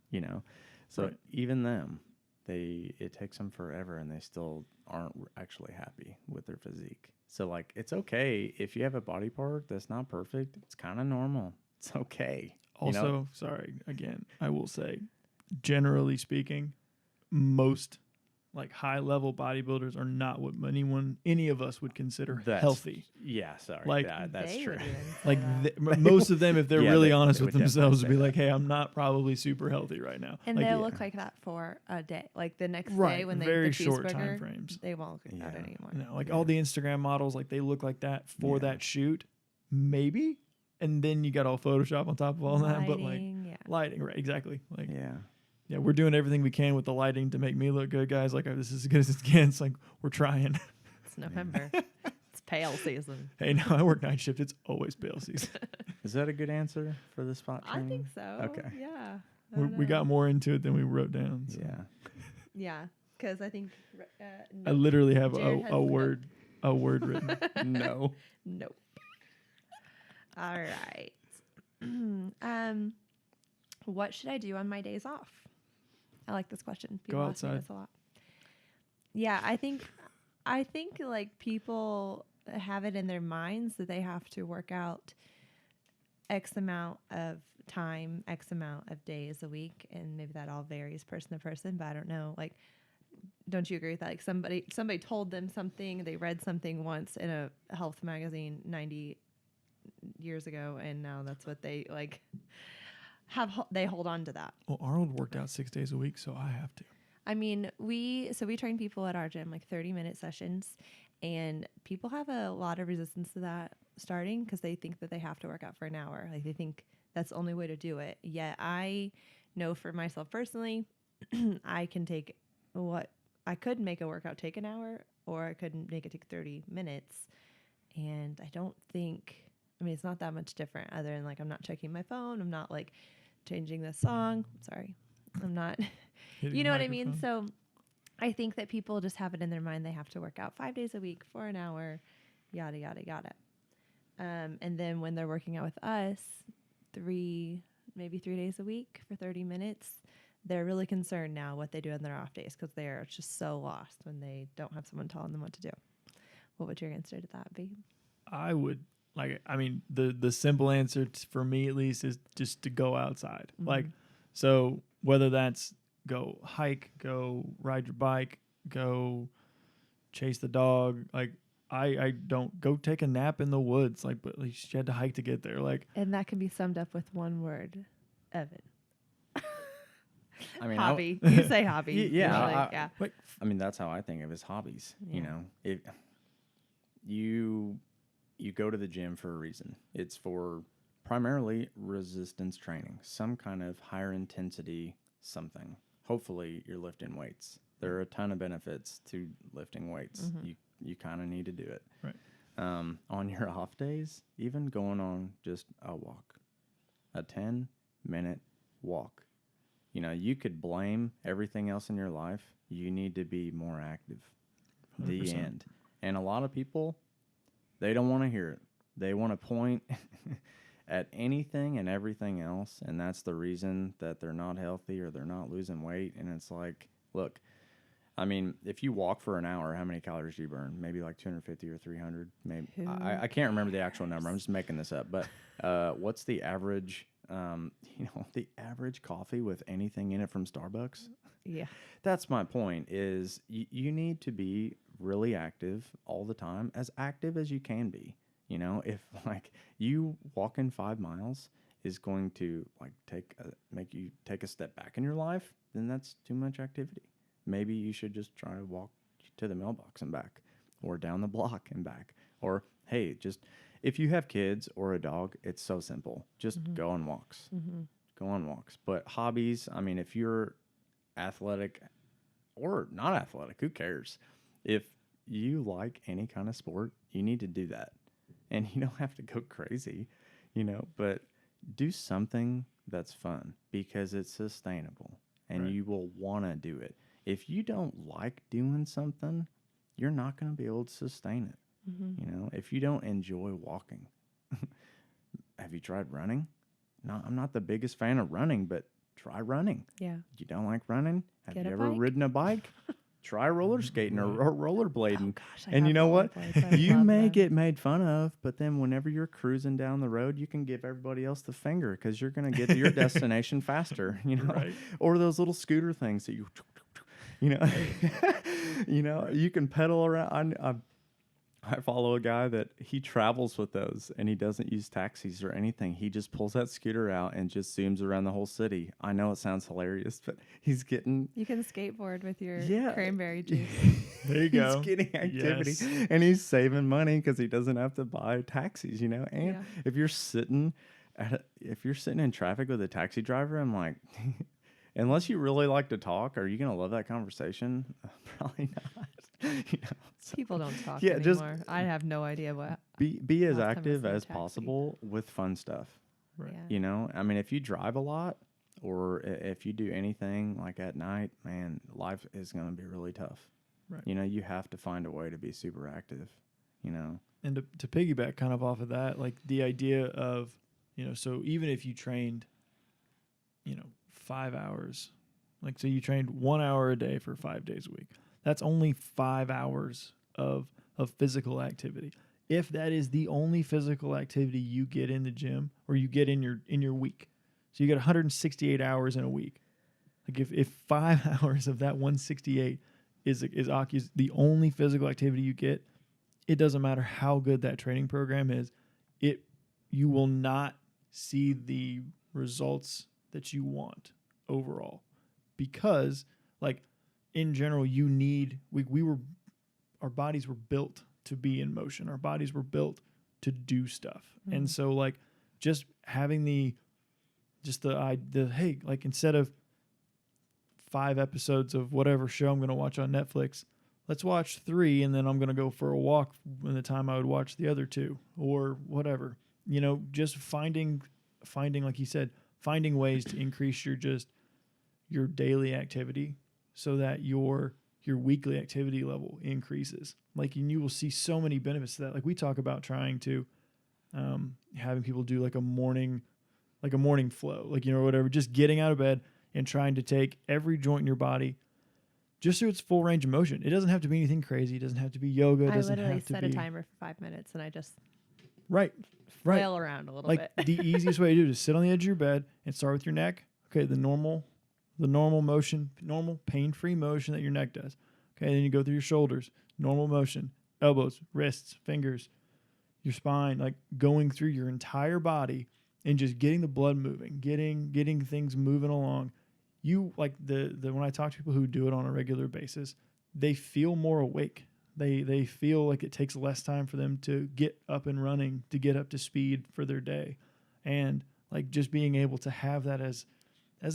Speaker 1: you know. So even them, it takes them forever, and they still aren't actually happy with their physique. So, like, it's okay if you have a body part that's not perfect. It's kind of normal. It's okay.
Speaker 2: Also, sorry, again, I will say, generally speaking, most, like, high-level bodybuilders are not what any of us would consider healthy.
Speaker 1: Yeah, sorry.
Speaker 2: Like,
Speaker 1: that's true.
Speaker 2: Like, most of them, if they're really honest with
Speaker 1: would
Speaker 2: themselves, would be
Speaker 1: definitely
Speaker 2: like, hey, I'm not probably super healthy right now.
Speaker 3: And
Speaker 2: like,
Speaker 3: they'll look like that for a day. Like, the next day
Speaker 2: Right,
Speaker 3: when they
Speaker 2: very
Speaker 3: eat the
Speaker 2: short
Speaker 3: cheeseburger,
Speaker 2: time frames.
Speaker 3: they won't look like that anymore.
Speaker 2: No, like, all the Instagram models, like, they look like that for that shoot, maybe. And then you got all Photoshop on top of all that. But, like, lighting, right, exactly. Like, yeah, we're doing everything we can with the lighting to make me look good, guys. Like, this is as good as it gets. Like, we're trying.
Speaker 3: It's November. It's pale season.
Speaker 2: Hey, no, I work night shift. It's always pale season.
Speaker 1: Is that a good answer for the spot training?
Speaker 3: I think so.
Speaker 1: Okay.
Speaker 3: Yeah.
Speaker 2: We got more into it than we wrote down. So.
Speaker 1: Yeah.
Speaker 3: Yeah, because I think
Speaker 2: I literally have
Speaker 3: Jared
Speaker 2: a word written.
Speaker 1: No.
Speaker 3: Nope. All right. What should I do on my days off? I like this question. People
Speaker 2: Go
Speaker 3: ask me
Speaker 2: outside.
Speaker 3: this a lot. Yeah, I think like people have it in their minds that they have to work out X amount of time, X amount of days a week, and maybe that all varies person to person, but I don't know. Like, don't you agree with that? Like, somebody told them something, they read something once in a health magazine 90 years ago, and now that's what they like they hold on to that.
Speaker 2: Well, Arnold worked out 6 days a week, so I have to.
Speaker 3: I mean, we train people at our gym, like 30-minute sessions, and people have a lot of resistance to that starting because they think that they have to work out for an hour. Like, they think that's the only way to do it. Yet I know for myself personally, I can take I could make a workout take an hour, or I could make it take 30 minutes. And I don't think, I mean, it's not that much different other than, like, I'm not checking my phone. I'm not, like, changing the song. Sorry. I'm not, you know what I mean? So I think that people just have it in their mind they have to work out 5 days a week for an hour, yada, yada, yada. And then when they're working out with us, maybe 3 days a week for 30 minutes, they're really concerned now what they do on their off days because they're just so lost when they don't have someone telling them what to do. What would your answer to that be?
Speaker 2: I would, like, I mean, the simple answer for me at least is just to go outside. Mm-hmm. Like, so whether that's go hike, go ride your bike, go chase the dog, like, I don't go take a nap in the woods, like, but at least you had to hike to get there, like.
Speaker 3: And that can be summed up with one word, Evan.
Speaker 1: I mean,
Speaker 3: hobby. You say hobby.
Speaker 1: Yeah,
Speaker 3: yeah.
Speaker 1: I mean, that's how I think of as hobbies. Yeah. You know, you go to the gym for a reason. It's for primarily resistance training, some kind of higher intensity something. Hopefully, you're lifting weights. There are a ton of benefits to lifting weights. Mm-hmm. You kind of need to do it.
Speaker 2: Right.
Speaker 1: On your off days, even going on just a walk, a 10-minute walk. You know, you could blame everything else in your life. You need to be more active. 100%. The end. And a lot of people, they don't want to hear it. They want to point at anything and everything else, and that's the reason that they're not healthy or they're not losing weight. And it's like, look, I mean, if you walk for an hour, how many calories do you burn? Maybe like 250 or 300. Maybe I can't remember the actual number. I'm just making this up. But what's the average The average coffee with anything in it from Starbucks.
Speaker 3: Yeah.
Speaker 1: That's my point is you need to be really active all the time, as active as you can be. If like you walking 5 miles is going to like make you take a step back in your life, then that's too much activity. Maybe you should just try to walk to the mailbox and back, or down the block and back. Or hey, just if you have kids or a dog, it's so simple. Just go on walks. Go on walks. But hobbies, I mean, if you're athletic or not athletic, who cares? If you like any kind of sport, you need to do that. And you don't have to go crazy, but do something that's fun because it's sustainable and you will want to do it. If you don't like doing something, you're not going to be able to sustain it. If you don't enjoy walking, have you tried running? No, I'm not the biggest fan of running, but try running.
Speaker 3: Yeah.
Speaker 1: You don't like running? Have
Speaker 3: Get
Speaker 1: you
Speaker 3: a
Speaker 1: ever
Speaker 3: bike?
Speaker 1: ridden a bike? Try roller skating or rollerblading.
Speaker 3: Oh, gosh, I
Speaker 1: And you
Speaker 3: have
Speaker 1: know what?
Speaker 3: rollerblades. I
Speaker 1: You
Speaker 3: love
Speaker 1: may
Speaker 3: them.
Speaker 1: get made fun of, but then whenever you're cruising down the road, you can give everybody else the finger because you're going to get to your destination faster,
Speaker 2: Right.
Speaker 1: Or those little scooter things that you can pedal around. I follow a guy that he travels with those and he doesn't use taxis or anything. He just pulls that scooter out and just zooms around the whole city. I know it sounds hilarious, but he's getting...
Speaker 3: You can skateboard with your
Speaker 1: Yeah.
Speaker 3: cranberry juice.
Speaker 2: There you go.
Speaker 1: He's getting activity
Speaker 2: Yes.
Speaker 1: and he's saving money because he doesn't have to buy taxis, And
Speaker 3: Yeah.
Speaker 1: if you're sitting in traffic with a taxi driver, I'm like, unless you really like to talk, are you going to love that conversation? Probably not. So
Speaker 3: People don't talk
Speaker 1: Yeah, just-
Speaker 3: anymore. I have no idea what.
Speaker 1: be as
Speaker 3: Last time I
Speaker 1: active
Speaker 3: was in a
Speaker 1: as
Speaker 3: taxi.
Speaker 1: possible with fun stuff.
Speaker 2: Right.
Speaker 3: Yeah.
Speaker 1: I mean, if you drive a lot or if you do anything like at night, man, life is going to be really tough.
Speaker 2: Right.
Speaker 1: You have to find a way to be super active,
Speaker 2: And to piggyback kind of off of that, like the idea of, so even if you trained, 5 hours, like so you trained 1 hour a day for 5 days a week, that's only 5 hours of physical activity. If that is the only physical activity you get in the gym or you get in your week, so you get 168 hours in a week. Like if 5 hours of that 168 is the only physical activity you get, it doesn't matter how good that training program is, you will not see the results that you want overall, because like in general our bodies were built to be in motion. Our bodies were built to do stuff.
Speaker 3: Mhm.
Speaker 2: And so like just having the hey, like instead of 5 episodes of whatever show I'm going to watch on Netflix, let's watch 3 and then I'm going to go for a walk in the time I would watch the other 2 or whatever. Just finding like you said, finding ways to increase your daily activity so that your weekly activity level increases. Like, and you will see so many benefits to that. Like we talk about trying to having people do like a morning flow, like, whatever, just getting out of bed and trying to take every joint in your body just through its full range of motion. It doesn't have to be anything crazy. It doesn't have to be yoga. It
Speaker 3: I
Speaker 2: doesn't
Speaker 3: literally
Speaker 2: have to
Speaker 3: set
Speaker 2: be
Speaker 3: a timer for 5 minutes and I just
Speaker 2: right.
Speaker 3: flail around a little
Speaker 2: Like
Speaker 3: bit.
Speaker 2: the easiest way to do it is sit on the edge of your bed and start with your neck. Okay, the normal motion, normal pain-free motion that your neck does. Okay, then you go through your shoulders, normal motion, elbows, wrists, fingers, your spine, like going through your entire body and just getting the blood moving, getting things moving along. You like the when I talk to people who do it on a regular basis, they feel more awake. They feel like it takes less time for them to get up and running, to get up to speed for their day. And like just being able to have that as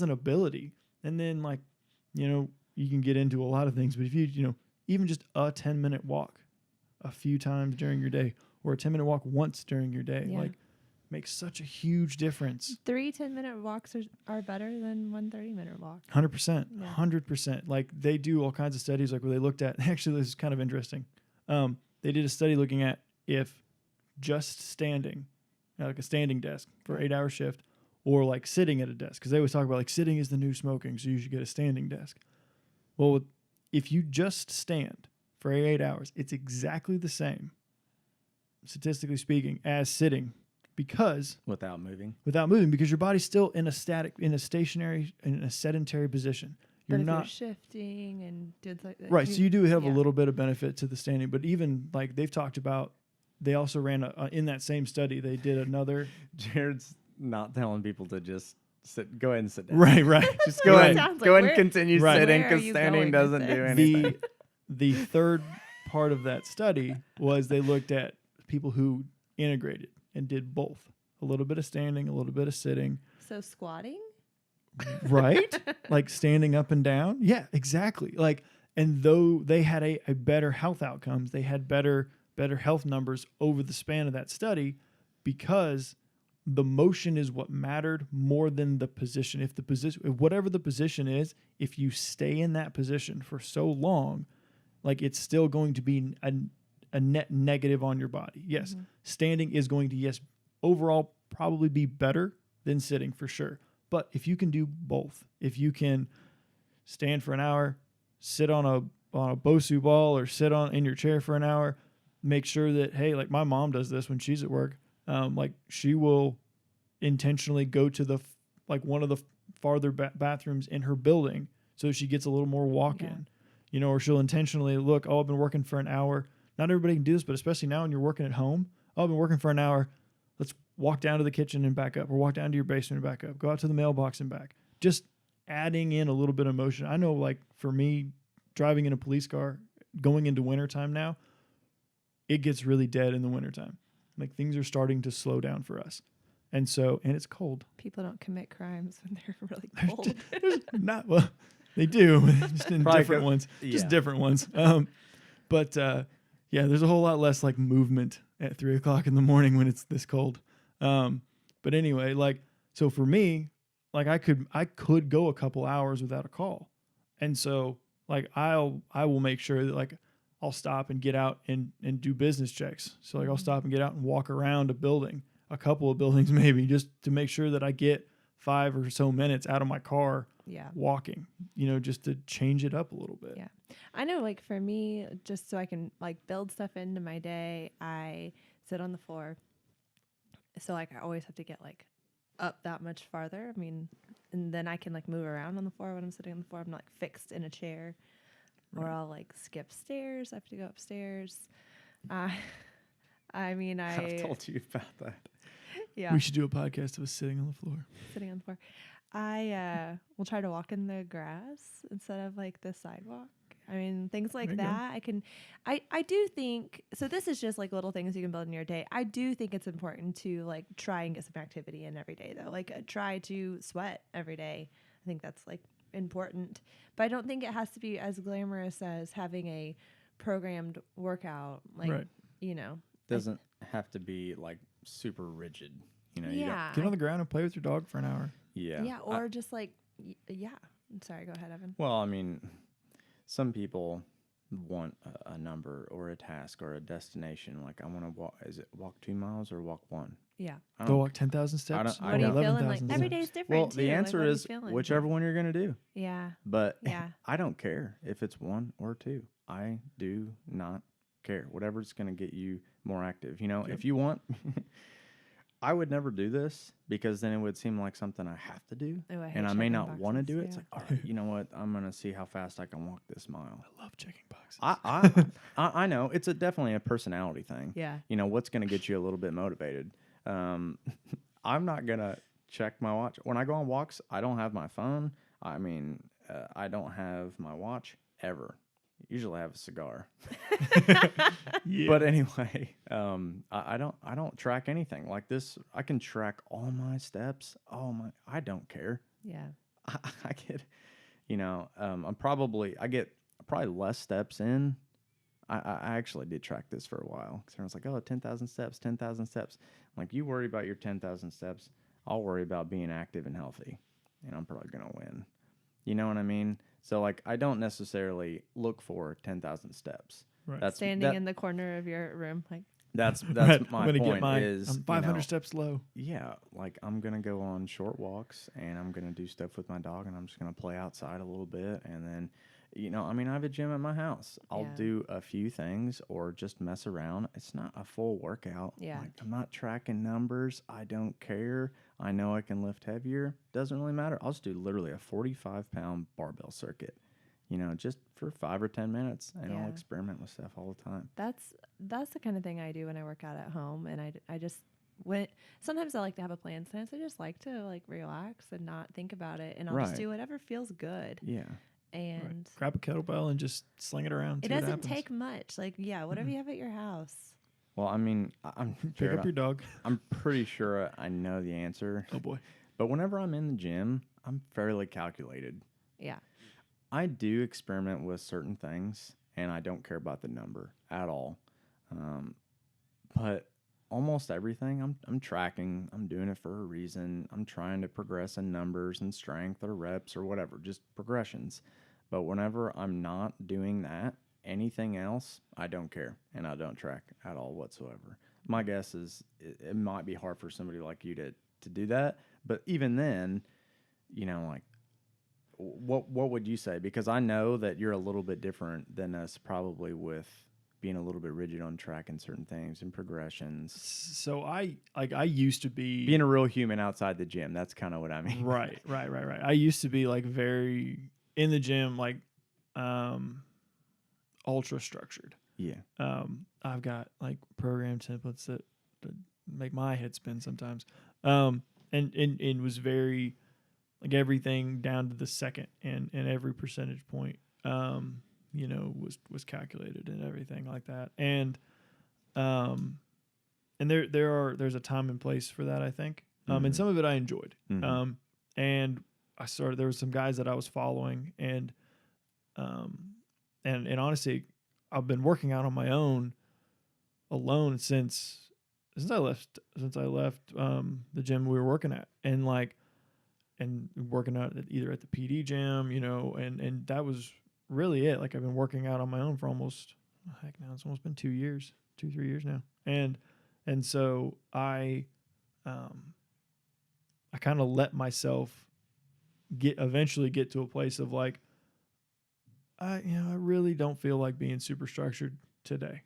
Speaker 2: an ability. And then like, you can get into a lot of things, but if you even just a 10-minute walk a few times during your day or a 10-minute walk once during your day,
Speaker 3: Yeah.
Speaker 2: like makes such a huge difference.
Speaker 3: 3 10-minute walks are better than 1 30-minute walk.
Speaker 2: 100%,
Speaker 3: Yeah.
Speaker 2: 100%. Like they do all kinds of studies, like where they looked at, actually this is kind of interesting. They did a study looking at if just standing, like a standing desk for 8-hour shift, or like sitting at a desk, because they always talk about like sitting is the new smoking, so you should get a standing desk. Well, if you just stand for 8 hours, it's exactly the same, statistically speaking, as sitting because
Speaker 1: without moving,
Speaker 2: because your body's still in a sedentary position. You're not
Speaker 3: shifting and did like that.
Speaker 2: Right. So you do have a little bit of benefit to the standing, but even like they've talked about, they also ran in that same study, they did another.
Speaker 1: Jared's not telling people to just go ahead and sit down.
Speaker 2: Right.
Speaker 1: Just go ahead and continue sitting because standing doesn't do anything.
Speaker 2: The third part of that study was they looked at people who integrated and did both. A little bit of standing, a little bit of sitting.
Speaker 3: So squatting?
Speaker 2: Right? Like standing up and down. Yeah, exactly. Like, and though they had a better health outcomes, they had better health numbers over the span of that study because the motion is what mattered more than the position. If whatever the position is, if you stay in that position for so long, like it's still going to be a net negative on your body. Yes, standing is going to, overall probably be better than sitting for sure. But if you can do both, if you can stand for an hour, sit on a Bosu ball or sit in your chair for an hour, make sure that, hey, like my mom does this when she's at work. Like she will intentionally go to one of the farther bathrooms in her building so she gets a little more walk-in, or she'll intentionally look, I've been working for an hour. Not everybody can do this, but especially now when you're working at home, I've been working for an hour. Let's walk down to the kitchen and back up, or walk down to your basement and back up, go out to the mailbox and back. Just adding in a little bit of motion. I know, like for me, driving in a police car, going into wintertime now, it gets really dead in the wintertime. Like things are starting to slow down for us. And it's cold.
Speaker 3: People don't commit crimes when they're really cold.
Speaker 2: They do, just in different ones. Just different ones. But there's a whole lot less like movement at 3 o'clock in the morning when it's this cold. But anyway, like, so for me, like I could go a couple hours without a call. And so like I will make sure that like I'll stop and get out and do business checks. So like I'll stop and get out and walk around a couple of buildings maybe, just to make sure that I get 5 or so minutes out of my car walking, just to change it up a little bit.
Speaker 3: Yeah. I know, like for me, just so I can like build stuff into my day, I sit on the floor. So like I always have to get like up that much farther. I mean, and then I can like move around on the floor when I'm sitting on the floor. I'm not like fixed in a chair. Right. Or I'll like skip stairs. I have to go upstairs. I've
Speaker 1: told you about that.
Speaker 3: Yeah.
Speaker 2: We should do a podcast of us sitting on the floor.
Speaker 3: Sitting on the floor. I will try to walk in the grass instead of like the sidewalk. I mean, things like that. I do think, so this is just like little things you can build in your day. I do think it's important to like try and get some activity in every day though. Like try to sweat every day. I think that's like important, but I don't think it has to be as glamorous as having a programmed workout. Like,
Speaker 1: doesn't have to be like super rigid.
Speaker 3: Yeah.
Speaker 2: Get on the ground and play with your dog for an hour.
Speaker 1: Yeah.
Speaker 3: Yeah. Or just like, I'm sorry. Go ahead, Evan.
Speaker 1: Well, I mean, some people want a number or a task or a destination. Like I want to walk. Is it walk 2 miles or walk 1?
Speaker 3: Yeah.
Speaker 2: Go walk 10,000 steps.
Speaker 3: What are you feeling like? Every day is different.
Speaker 1: Well, the answer is whichever one you're going to do.
Speaker 3: Yeah.
Speaker 1: But I don't care if it's 1 or 2. I do not care. Whatever's going to get you more active. If you want, I would never do this because then it would seem like something I have to do.
Speaker 3: Oh,
Speaker 1: and I may not want to do it. It's like, all right, you know what? I'm going to see how fast I can walk this mile.
Speaker 2: I love checking boxes.
Speaker 1: I know. It's definitely a personality thing.
Speaker 3: Yeah.
Speaker 1: What's going to get you a little bit motivated. I'm not going to check my watch. When I go on walks, I don't have my phone. I mean, I don't have my watch ever. Usually I have a cigar. But anyway, I don't track anything like this. I can track all my steps. I don't care.
Speaker 3: Yeah.
Speaker 1: I get, I get probably less steps in. I actually did track this for a while because everyone's like, 10,000 steps, 10,000 steps. I'm like, you worry about your 10,000 steps. I'll worry about being active and healthy, and I'm probably going to win. You know what I mean? So, like, I don't necessarily look for 10,000 steps.
Speaker 2: Right.
Speaker 1: That's
Speaker 3: standing in the corner of your room, like.
Speaker 1: That's
Speaker 2: right.
Speaker 1: my point.
Speaker 2: I'm 500 steps low.
Speaker 1: Yeah, like I'm gonna go on short walks and I'm gonna do stuff with my dog and I'm just gonna play outside a little bit and then, I mean, I have a gym at my house. I'll
Speaker 3: Yeah.
Speaker 1: do a few things or just mess around. It's not a full workout.
Speaker 3: Yeah.
Speaker 1: Like, I'm not tracking numbers. I don't care. I know I can lift heavier. Doesn't really matter. I'll just do literally a 45-pound barbell circuit, just for 5 or 10 minutes. And I'll
Speaker 3: Yeah.
Speaker 1: experiment with stuff all the time.
Speaker 3: That's the kind of thing I do when I work out at home, and I just sometimes I like to have a plan. Sometimes I just like to like relax and not think about it, and I'll just
Speaker 1: Right.
Speaker 3: do whatever feels good.
Speaker 1: Yeah.
Speaker 3: And
Speaker 2: Right. Grab a kettlebell and just sling it around.
Speaker 3: it
Speaker 2: see what
Speaker 3: doesn't
Speaker 2: happens.
Speaker 3: take much. Like, yeah, whatever you have at your house.
Speaker 1: Well, I mean, I'm
Speaker 2: Pick
Speaker 1: Jared,
Speaker 2: up your dog.
Speaker 1: I'm pretty sure I know the answer.
Speaker 2: Oh boy.
Speaker 1: But whenever I'm in the gym, I'm fairly calculated.
Speaker 3: Yeah.
Speaker 1: I do experiment with certain things, and I don't care about the number at all. But almost everything I'm tracking. I'm doing it for a reason. I'm trying to progress in numbers and strength or reps or whatever, just progressions. But whenever I'm not doing that, anything else, I don't care, and I don't track at all whatsoever. My guess is it might be hard for somebody like you to do that. But even then, like, what would you say? Because I know that you're a little bit different than us, probably with being a little bit rigid on tracking certain things and progressions.
Speaker 2: So I used to be
Speaker 1: Being a real human outside the gym. That's kind of what I mean.
Speaker 2: right. I used to be like very in the gym, like ultra structured.
Speaker 1: Yeah.
Speaker 2: I've got like program templates that make my head spin sometimes. And was very like everything down to the second and every percentage point, was calculated and everything like that. And there's a time and place for that, I think. And some of it I enjoyed.
Speaker 1: Mhm.
Speaker 2: And there were some guys that I was following and honestly, I've been working out on my own alone since I left the gym we were working at, and working out either at the PD gym, and that was really it. Like, I've been working out on my own for almost, it's almost been 2 years, 3 years now. And so I kind of let myself eventually get to a place of like, I really don't feel like being super structured today.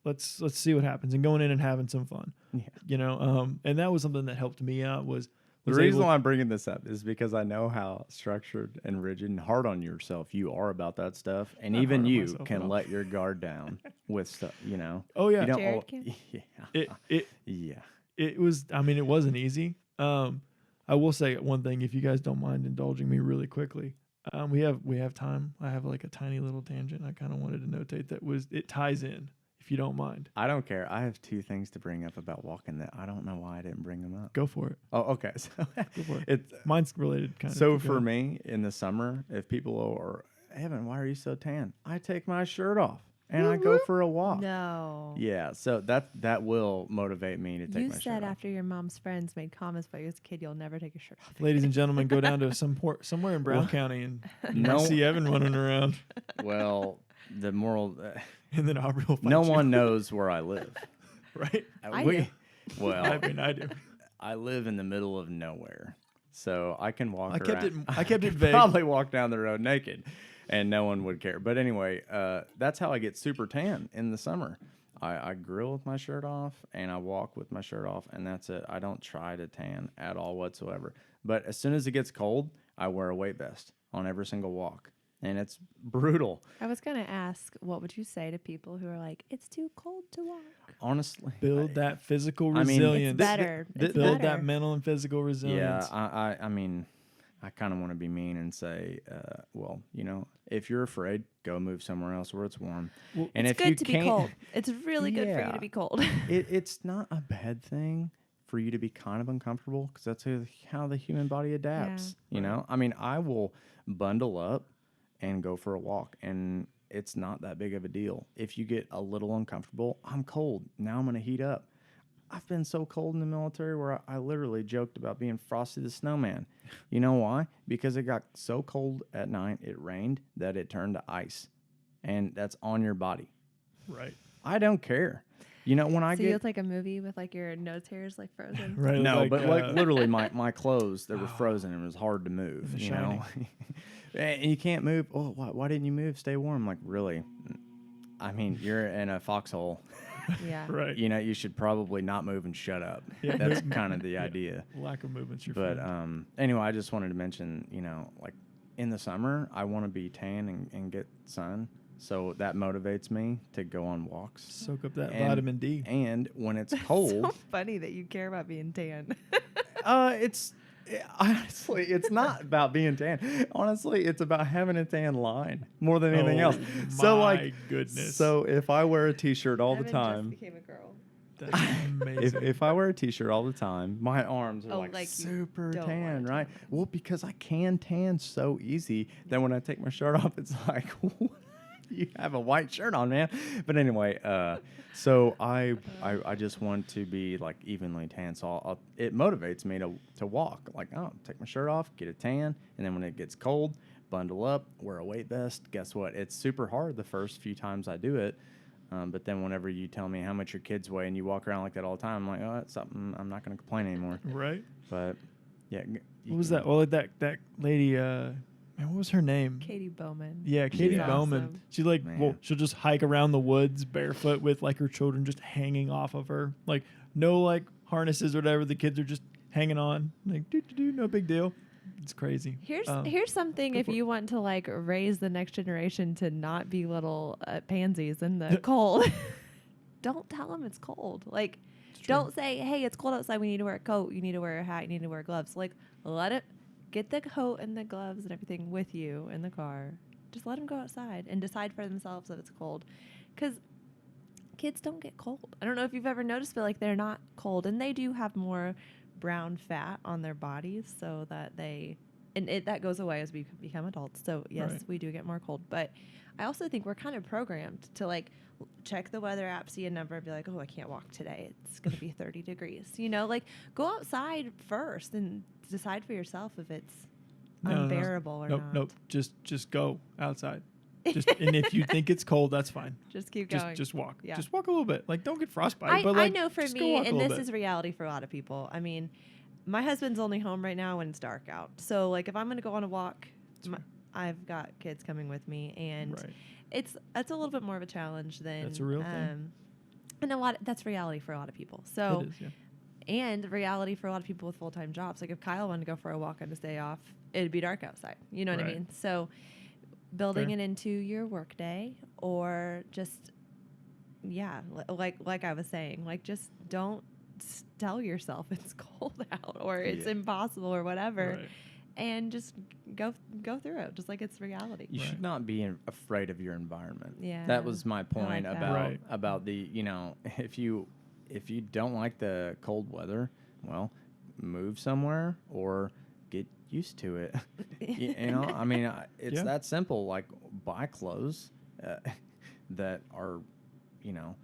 Speaker 2: Let's see what happens, and going in and having some fun.
Speaker 1: Yeah.
Speaker 2: And that was something that helped me out was
Speaker 1: The reason why I'm bringing this up is because I know how structured and rigid and hard on yourself you are about that stuff, and
Speaker 2: Not
Speaker 1: even
Speaker 2: hard on
Speaker 1: you
Speaker 2: myself at
Speaker 1: can
Speaker 2: all.
Speaker 1: let your guard down with stuff.
Speaker 2: Oh yeah,
Speaker 1: You don't.
Speaker 3: Jared can?
Speaker 1: Yeah.
Speaker 2: it
Speaker 1: Yeah.
Speaker 2: was. I mean, it wasn't easy. I will say one thing, if you guys don't mind indulging me really quickly. We have time. I have like a tiny little tangent I kind of wanted to notate it ties in, if you don't mind.
Speaker 1: I don't care. I have 2 things to bring up about walking that I don't know why I didn't bring them up.
Speaker 2: Go for it.
Speaker 1: Oh, okay. So
Speaker 2: Go for it.
Speaker 1: it's
Speaker 2: Mine's related kind of.
Speaker 1: so for me in the summer, if people are, Evan, why are you so tan? I take my shirt off and I go for a walk.
Speaker 3: No.
Speaker 1: Yeah, so that will motivate me to take
Speaker 3: You
Speaker 1: my shirt
Speaker 3: said
Speaker 1: off.
Speaker 3: after your mom's friends made comments about you as a kid, you'll never take your shirt off.
Speaker 2: Ladies and gentlemen, go down to somewhere in Brown County and
Speaker 1: No.
Speaker 2: see Evan running around,
Speaker 1: Well, the moral,
Speaker 2: and then Aubrey will find
Speaker 1: no
Speaker 2: you,
Speaker 1: one knows where I live.
Speaker 2: right?
Speaker 3: I do.
Speaker 1: Well,
Speaker 2: I mean, I do.
Speaker 1: I live in the middle of nowhere, so I can walk.
Speaker 2: I kept
Speaker 1: around.
Speaker 2: it
Speaker 1: could
Speaker 2: vague.
Speaker 1: Probably walk down the road naked, and no one would care. But anyway, that's how I get super tan in the summer. I grill with my shirt off, and I walk with my shirt off, and that's it. I don't try to tan at all whatsoever. But as soon as it gets cold, I wear a weight vest on every single walk, and it's brutal.
Speaker 3: I was going to ask, what would you say to people who are like, it's too cold to walk?
Speaker 1: Honestly,
Speaker 2: Build that physical
Speaker 1: I mean,
Speaker 2: resilience.
Speaker 3: It's better. It's
Speaker 2: Build
Speaker 3: better.
Speaker 2: that mental and physical resilience.
Speaker 1: Yeah, I mean, I kind of want to be mean and say, well, if you're afraid, go move somewhere else where it's warm.
Speaker 2: Well,
Speaker 1: And
Speaker 3: It's
Speaker 1: if you
Speaker 3: good to be
Speaker 1: can't,
Speaker 3: cold. It's really good for you
Speaker 1: Yeah.
Speaker 3: to be cold.
Speaker 1: it's not a bad thing for you to be kind of uncomfortable, because that's how the human body adapts. I mean, I will bundle up and go for a walk, and it's not that big of a deal. If you get a little uncomfortable, I'm cold. Now I'm going to heat up. I've been so cold in the military where I literally joked about being Frosty the Snowman. You know why? Because it got so cold at night, it rained, that it turned to ice. And that's on your body.
Speaker 2: Right.
Speaker 1: I don't care. You know, when I
Speaker 3: So
Speaker 1: get
Speaker 3: it's like a movie with like your nose hairs like frozen.
Speaker 2: Right.
Speaker 1: no, but like literally my clothes, they were
Speaker 2: Oh.
Speaker 1: frozen and it was hard to move.
Speaker 2: The
Speaker 1: You know, and you can't move. Oh, why didn't you move? Stay warm. Like really? I mean, you're in a foxhole.
Speaker 3: Yeah.
Speaker 2: Right.
Speaker 1: You know, you should probably not move and shut up.
Speaker 2: Yeah.
Speaker 1: That's kind of the
Speaker 2: Yeah.
Speaker 1: idea.
Speaker 2: Lack of movement's your
Speaker 1: But
Speaker 2: friend.
Speaker 1: anyway, I just wanted to mention, you know, like in the summer, I want to be tan and get sun. So that motivates me to go on walks.
Speaker 2: Soak up that
Speaker 1: and-
Speaker 2: vitamin D.
Speaker 1: And when it's
Speaker 3: So
Speaker 1: cold,
Speaker 3: funny that you care about being tan.
Speaker 1: honestly, it's not about being tan. Honestly, it's about having a tan line more than anything else. So
Speaker 2: My goodness.
Speaker 1: so if I wear a t-shirt all the
Speaker 3: Evan
Speaker 1: time,
Speaker 3: just became a girl.
Speaker 2: That's amazing.
Speaker 1: if I wear a t-shirt all the time, my arms are
Speaker 3: Oh,
Speaker 1: like
Speaker 3: like you
Speaker 1: super
Speaker 3: don't
Speaker 1: tan,
Speaker 3: wanna
Speaker 1: right?
Speaker 3: tan.
Speaker 1: Well, because I can tan so easy that when I take my shirt off, it's like, you have a white shirt on, man. But anyway, so I just want to be like evenly tan. So it motivates me to walk. Like, oh, take my shirt off, get a tan, and then when it gets cold, bundle up, wear a weight vest. Guess what? It's super hard the first few times I do it. But then whenever you tell me how much your kids weigh and you walk around like that all the time, I'm like, oh, that's something I'm not going to complain anymore.
Speaker 2: Right.
Speaker 1: But yeah.
Speaker 2: What was that? Well, that lady. Man, what was her name?
Speaker 3: Katie Bowman.
Speaker 2: Yeah, Katie
Speaker 3: She's
Speaker 2: Bowman.
Speaker 3: awesome.
Speaker 2: She like,
Speaker 1: Man.
Speaker 2: well, she'll just hike around the woods barefoot with like her children just hanging off of her. Like no like harnesses or whatever. The kids are just hanging on. Like no big deal. It's crazy.
Speaker 3: Here's something
Speaker 2: go
Speaker 3: if
Speaker 2: for it.
Speaker 3: you want to like raise the next generation to not be little pansies in the cold. Don't tell them it's cold. Like, don't say, hey, it's cold outside. We need to wear a coat. You need to wear a hat. You need to wear gloves. Like, let it get the coat and the gloves and everything with you in the car. Just let them go outside and decide for themselves if it's cold. Because kids don't get cold. I don't know if you've ever noticed, but like they're not cold. And they do have more brown fat on their bodies so that that goes away as we become adults. So yes,
Speaker 2: Right.
Speaker 3: we do get more cold. But I also think we're kind of programmed to like check the weather app, see a number, and be like, oh, I can't walk today. It's going to be 30 degrees. You know, like go outside first and decide for yourself if it's unbearable or not.
Speaker 2: Nope. Just go outside. And if you think it's cold, that's fine.
Speaker 3: Just keep going.
Speaker 2: Just walk.
Speaker 3: Yeah.
Speaker 2: Just walk a little bit. Like don't get frostbite.
Speaker 3: I
Speaker 2: but like
Speaker 3: know for
Speaker 2: just go
Speaker 3: me,
Speaker 2: walk a
Speaker 3: and
Speaker 2: little
Speaker 3: this
Speaker 2: bit.
Speaker 3: is reality for a lot of people. I mean, my husband's only home right now when it's dark out. So like if I'm going to go on a walk, I've got kids coming with me, and
Speaker 2: Right.
Speaker 3: it's a little bit more of a challenge than
Speaker 2: That's a real thing.
Speaker 3: and that's reality for a lot of people. So
Speaker 2: It is, yeah.
Speaker 3: and reality for a lot of people with full-time jobs. Like if Kyle wanted to go for a walk on his day off, it'd be dark outside. You know what I
Speaker 2: Right.
Speaker 3: mean? So building
Speaker 2: Fair.
Speaker 3: it into your workday, or just like I was saying, like just don't tell yourself it's cold out or it's impossible or whatever.
Speaker 2: Right.
Speaker 3: And just go through it, just like it's reality.
Speaker 1: You should not be afraid of your environment.
Speaker 3: Yeah.
Speaker 1: That was my
Speaker 3: like
Speaker 1: point
Speaker 3: that.
Speaker 1: about
Speaker 2: Right.
Speaker 1: about the, you know, if you don't like the cold weather, well, move somewhere or get used to it. you know, I mean, it's
Speaker 2: Yeah.
Speaker 1: that simple. Like buy clothes that are, you know,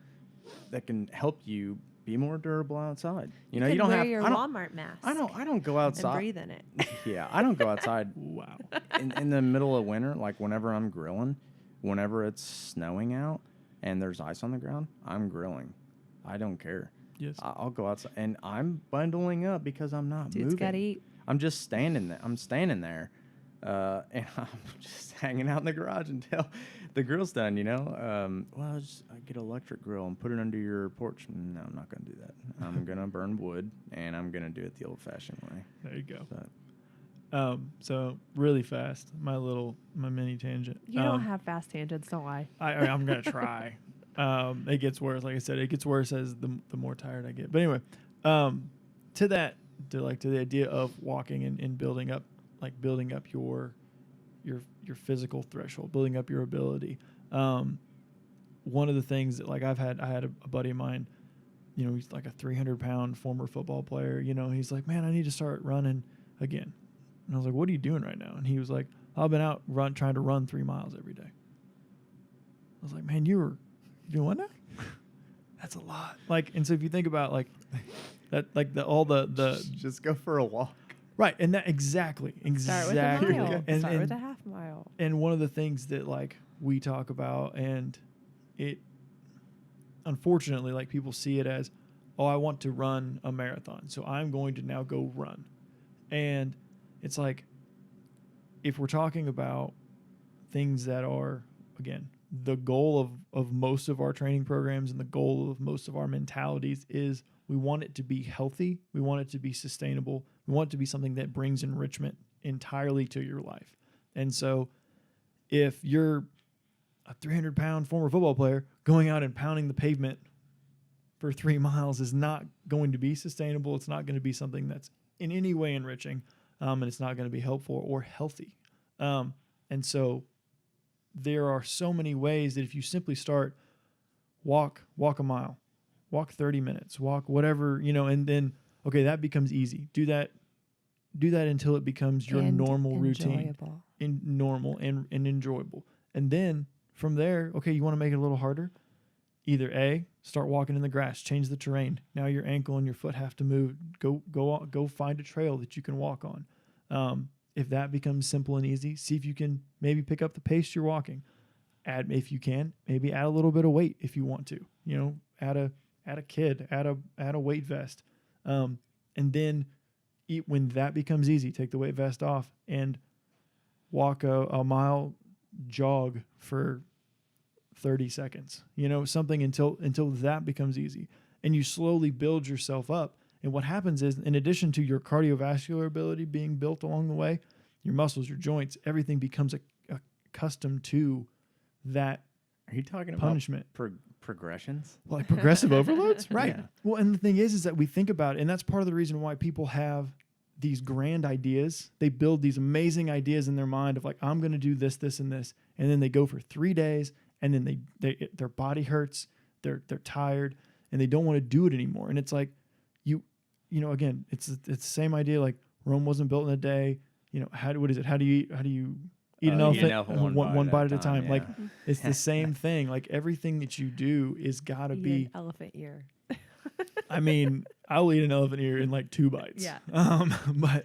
Speaker 1: that can help you be more durable outside. You know, you don't
Speaker 3: wear
Speaker 1: have
Speaker 3: your
Speaker 1: I don't,
Speaker 3: Walmart mask.
Speaker 1: I don't go
Speaker 3: and
Speaker 1: outside.
Speaker 3: breathe in it.
Speaker 1: Yeah, I don't go outside
Speaker 2: Wow.
Speaker 1: in the middle of winter, like whenever I'm grilling, whenever it's snowing out and there's ice on the ground, I'm grilling. I don't care.
Speaker 2: Yes.
Speaker 1: I'll go outside and I'm bundling up because I'm not
Speaker 3: Dude's
Speaker 1: moving.
Speaker 3: gotta eat.
Speaker 1: I'm just standing there. I'm standing there, and I'm just hanging out in the garage until the grill's done. You know, well, I get an electric grill and put it under your porch. No, I'm not gonna do that. I'm gonna burn wood, and I'm gonna do it the old-fashioned way.
Speaker 2: There you go.
Speaker 1: But
Speaker 2: So really fast, my mini tangent.
Speaker 3: You don't have fast tangents, don't lie.
Speaker 2: I'm gonna try. It gets worse. Like I said, it gets worse as the more tired I get. But anyway, to the idea of walking and building up your physical threshold, building up your ability. One of the things that like I had a buddy of mine, you know, he's like a 300-pound former football player. You know, he's like, man, I need to start running again. And I was like, what are you doing right now? And he was like, I've been out trying to run 3 miles every day. I was like, man, you're doing what now? That's a lot. Like, and so if you think about like that, like all the
Speaker 1: just go for a walk.
Speaker 2: right, and that exactly.
Speaker 3: Start with a mile.
Speaker 2: And,
Speaker 3: Start
Speaker 2: and,
Speaker 3: with a half mile.
Speaker 2: and one of the things that like we talk about, and unfortunately, like people see it as, oh, I want to run a marathon, so I'm going to now go run. And it's like, if we're talking about things that are, again, the goal of most of our training programs and the goal of most of our mentalities is we want it to be healthy. We want it to be sustainable. We want it to be something that brings enrichment entirely to your life. And so if you're a 300-pound former football player, going out and pounding the pavement for 3 miles is not going to be sustainable. It's not going to be something that's in any way enriching, and it's not going to be helpful or healthy. And so there are so many ways that if you simply start, walk a mile, walk 30 minutes, walk whatever, and then, okay, that becomes easy. Do that until it becomes your normal routine, normal and enjoyable. And then from there, okay, you want to make it a little harder. Either A, start walking in the grass, change the terrain. Now your ankle and your foot have to move. Go find a trail that you can walk on. If that becomes simple and easy, see if you can maybe pick up the pace you're walking. If you can, maybe add a little bit of weight if you want to. Add a weight vest, and then when that becomes easy, take the weight vest off and walk a mile, jog for 30 seconds. Something until that becomes easy, and you slowly build yourself up. And what happens is, in addition to your cardiovascular ability being built along the way, your muscles, your joints, everything becomes accustomed to that.
Speaker 1: Are you talking
Speaker 2: punishment
Speaker 1: about progressions?
Speaker 2: Like progressive overloads? Right.
Speaker 1: Yeah.
Speaker 2: Well, and the thing is that we think about it, and that's part of the reason why people have these grand ideas. They build these amazing ideas in their mind of like, I'm going to do this, this, and this. And then they go for 3 days, and then their body hurts, they're tired, and they don't want to do it anymore. And it's like, again, it's the same idea. Like, Rome wasn't built in a day. How do you eat an elephant one bite at a time?
Speaker 1: Yeah.
Speaker 2: Like, it's the same thing. Like, everything that you do is got to be
Speaker 3: an elephant ear.
Speaker 2: I mean, I'll eat an elephant ear in like 2 bites.
Speaker 3: Yeah.
Speaker 2: But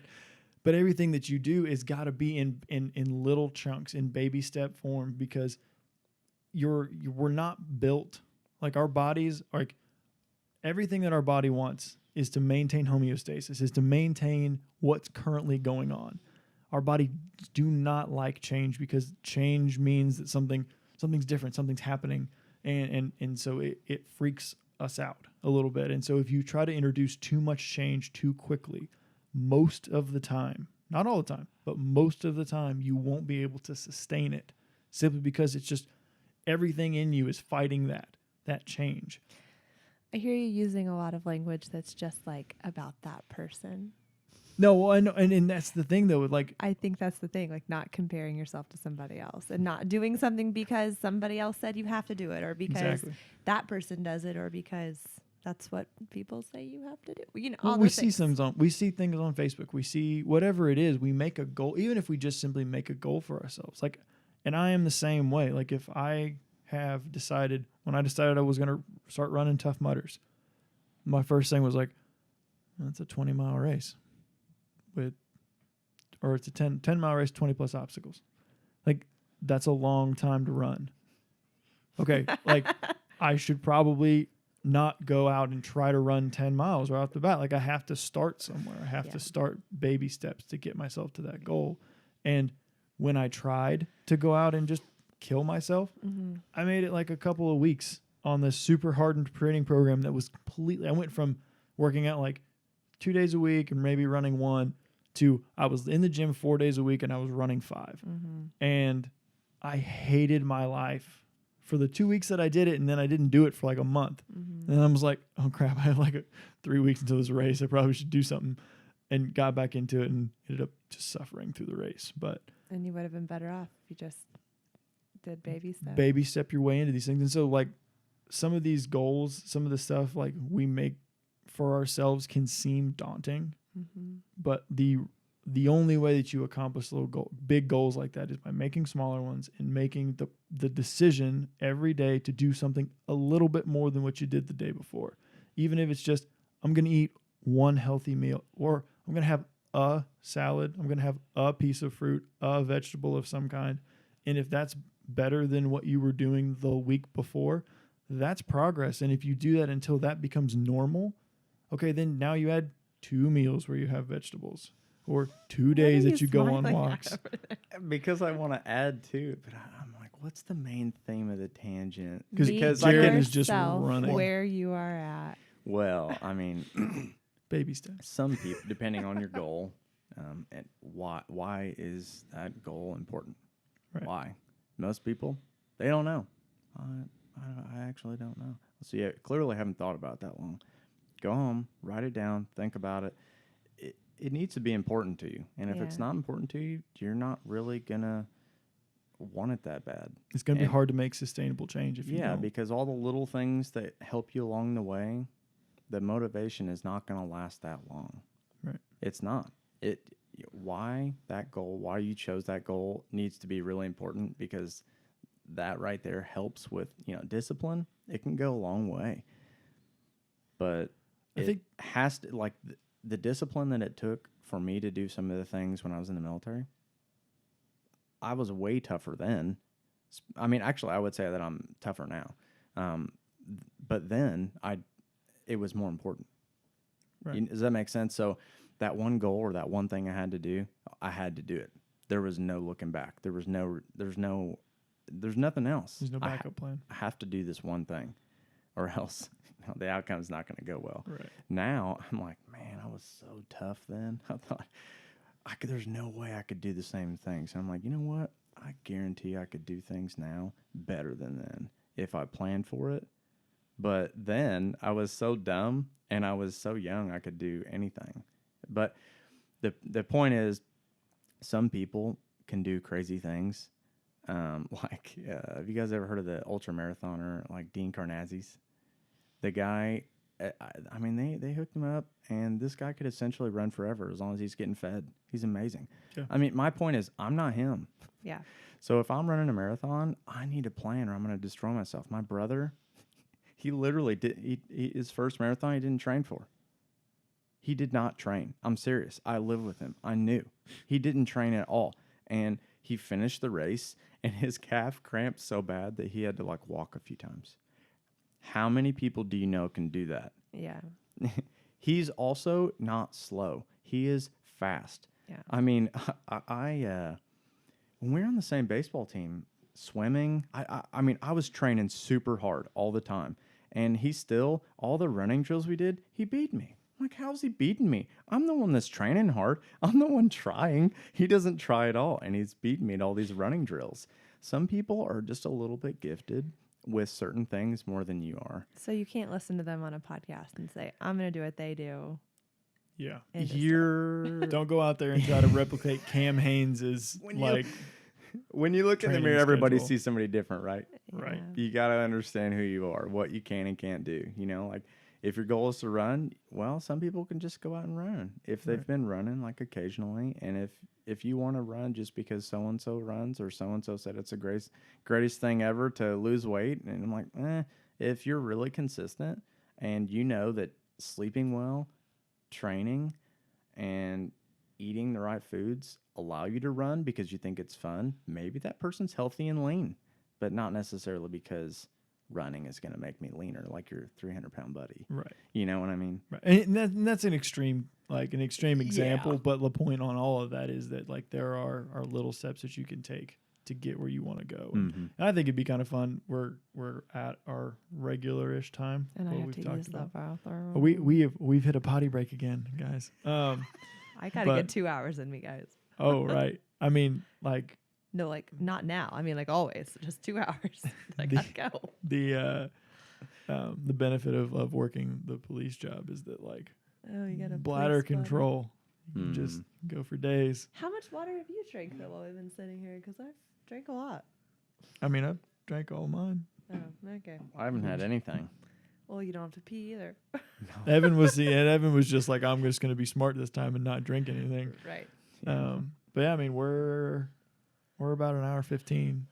Speaker 2: everything that you do is got to be in little chunks, in baby step form, because we're not built like our bodies. Like, everything that our body wants is to maintain homeostasis, is to maintain what's currently going on. Our body do not like change, because change means that something's different, something's happening, and so it freaks us out a little bit. And so if you try to introduce too much change too quickly, most of the time, not all the time, but most of the time, you won't be able to sustain it, simply because it's just everything in you is fighting that change.
Speaker 3: I hear you using a lot of language that's just like about that person.
Speaker 2: No, well, I know, and that's the thing though. Like,
Speaker 3: I think that's the thing, like not comparing yourself to somebody else and not doing something because somebody else said you have to do it, or because that person does it, or because that's what people say you have to do. All
Speaker 2: we see things on Facebook. We see whatever it is. We make a goal, even if we just simply make a goal for ourselves. Like, and I am the same way. Like, if I have decided, when I decided I was going to start running Tough Mudders, my first thing was like, that's a 20-mile race or it's a 10-mile race, 20 plus obstacles. Like, that's a long time to run. Okay. Like, I should probably not go out and try to run 10 miles right off the bat. Like, I have to start somewhere. I have to start baby steps to get myself to that goal. And when I tried to go out and just kill myself, I made it like a couple of weeks on this super hardened training program that was completely, I went from working out like 2 days a week and maybe running 1 to I was in the gym 4 days a week and I was running 5. And I hated my life for the 2 weeks that I did it, and then I didn't do it for like a month. And I was like, oh crap, I have like 3 weeks until this race. I probably should do something, and got back into it and ended up just suffering through the race.
Speaker 3: And you would have been better off if you just did baby steps.
Speaker 2: Baby step your way into these things. And so like some of these goals, some of the stuff like we make for ourselves can seem daunting, but the only way that you accomplish big goals like that is by making smaller ones and making the decision every day to do something a little bit more than what you did the day before. Even if it's just, I'm going to eat one healthy meal, or I'm going to have a salad, I'm going to have a piece of fruit, a vegetable of some kind. And if that's better than what you were doing the week before, that's progress. And if you do that until that becomes normal, okay, then now you add 2 meals where you have vegetables, or 2 days that you go on walks.
Speaker 1: Because I want to add to it, but I'm like, what's the main theme of the tangent?
Speaker 2: Because Jared is just running.
Speaker 3: Where you are at.
Speaker 1: Well, I mean,
Speaker 2: baby steps.
Speaker 1: Some people, depending on your goal, and why is that goal important?
Speaker 2: Right.
Speaker 1: Why? Most people, they don't know. I actually don't know. So you clearly haven't thought about it that long. Go home, write it down, think about it. It needs to be important to you. And if it's not important to you, you're not really going to want it that bad.
Speaker 2: It's going to be hard to make sustainable change if you don't.
Speaker 1: Because all the little things that help you along the way, the motivation is not going to last that long.
Speaker 2: Right.
Speaker 1: It's not. Why that goal, why you chose that goal needs to be really important, because that right there helps with, discipline. It can go a long way. But I think has to, like, the discipline that it took for me to do some of the things when I was in the military, I was way tougher then. I mean, actually, I would say that I'm tougher now. But then it was more important.
Speaker 2: Right.
Speaker 1: Does that make sense? So that one goal or that one thing I had to do it. There was no looking back. There's nothing else.
Speaker 2: There's no backup plan.
Speaker 1: I have to do this one thing, or else the outcome's not going to go well.
Speaker 2: Right.
Speaker 1: Now I'm like, man, I was so tough then. I thought there's no way I could do the same things. And I'm like, you know what? I guarantee I could do things now better than then if I planned for it. But then I was so dumb and I was so young I could do anything. But the point is, some people can do crazy things. Have you guys ever heard of the ultra marathoner like Dean Karnazes? The guy, I mean, they hooked him up, and this guy could essentially run forever as long as he's getting fed. He's amazing. Yeah. I mean, my point is, I'm not him.
Speaker 3: Yeah.
Speaker 1: So if I'm running a marathon, I need a plan or I'm going to destroy myself. My brother, he literally did his first marathon he didn't train for. He did not train. I'm serious. I live with him. I knew. He didn't train at all. And he finished the race, and his calf cramped so bad that he had to walk a few times. How many people do you know can do that?
Speaker 3: Yeah.
Speaker 1: He's also not slow. He is fast.
Speaker 3: Yeah.
Speaker 1: I mean, when we were on the same baseball team, swimming, I mean, I was training super hard all the time. And he still, all the running drills we did, he beat me. I'm like, how's he beating me? I'm the one that's training hard. I'm the one trying. He doesn't try at all. And he's beating me at all these running drills. Some people are just a little bit gifted with certain things more than you are.
Speaker 3: So you can't listen to them on a podcast and say, I'm going to do what they do.
Speaker 2: Yeah.
Speaker 3: Don't
Speaker 2: go out there and try to replicate Cam Haynes'
Speaker 1: when you look in the mirror, everybody sees somebody different, right?
Speaker 3: Yeah.
Speaker 2: Right.
Speaker 1: You got to understand who you are, what you can and can't do. If your goal is to run, well, some people can just go out and run if they've been running occasionally. And if you want to run just because so-and-so runs or so-and-so said it's the greatest thing ever to lose weight, and I'm like, if you're really consistent and you know that sleeping well, training, and eating the right foods allow you to run because you think it's fun, maybe that person's healthy and lean, but not necessarily because running is going to make me leaner like your 300-pound buddy.
Speaker 2: Right.
Speaker 1: You know what I mean?
Speaker 2: Right. And that's an extreme example,
Speaker 1: Yeah.
Speaker 2: But the point on all of that is that there are little steps that you can take to get where you want to go.
Speaker 1: Mm-hmm.
Speaker 2: And I think it'd be kind of fun. We're at our regular-ish time.
Speaker 3: And I have to use the bathroom.
Speaker 2: We've hit a potty break again, guys.
Speaker 3: I got to get 2 hours in me, guys.
Speaker 2: Oh, right. I mean,
Speaker 3: no, not now. I mean, always, just 2 hours. I gotta go.
Speaker 2: The benefit of working the police job is that
Speaker 3: you got
Speaker 2: bladder control. You can just go for days.
Speaker 3: How much water have you drank though while we've been sitting here? Because I've drank a lot.
Speaker 2: I mean, I've drank all mine.
Speaker 3: Oh, okay.
Speaker 1: I haven't had anything.
Speaker 3: Well, you don't have to pee either.
Speaker 2: No. Evan was just like, I'm just going to be smart this time and not drink anything.
Speaker 3: Right.
Speaker 2: But yeah, I mean, we're about an hour 15.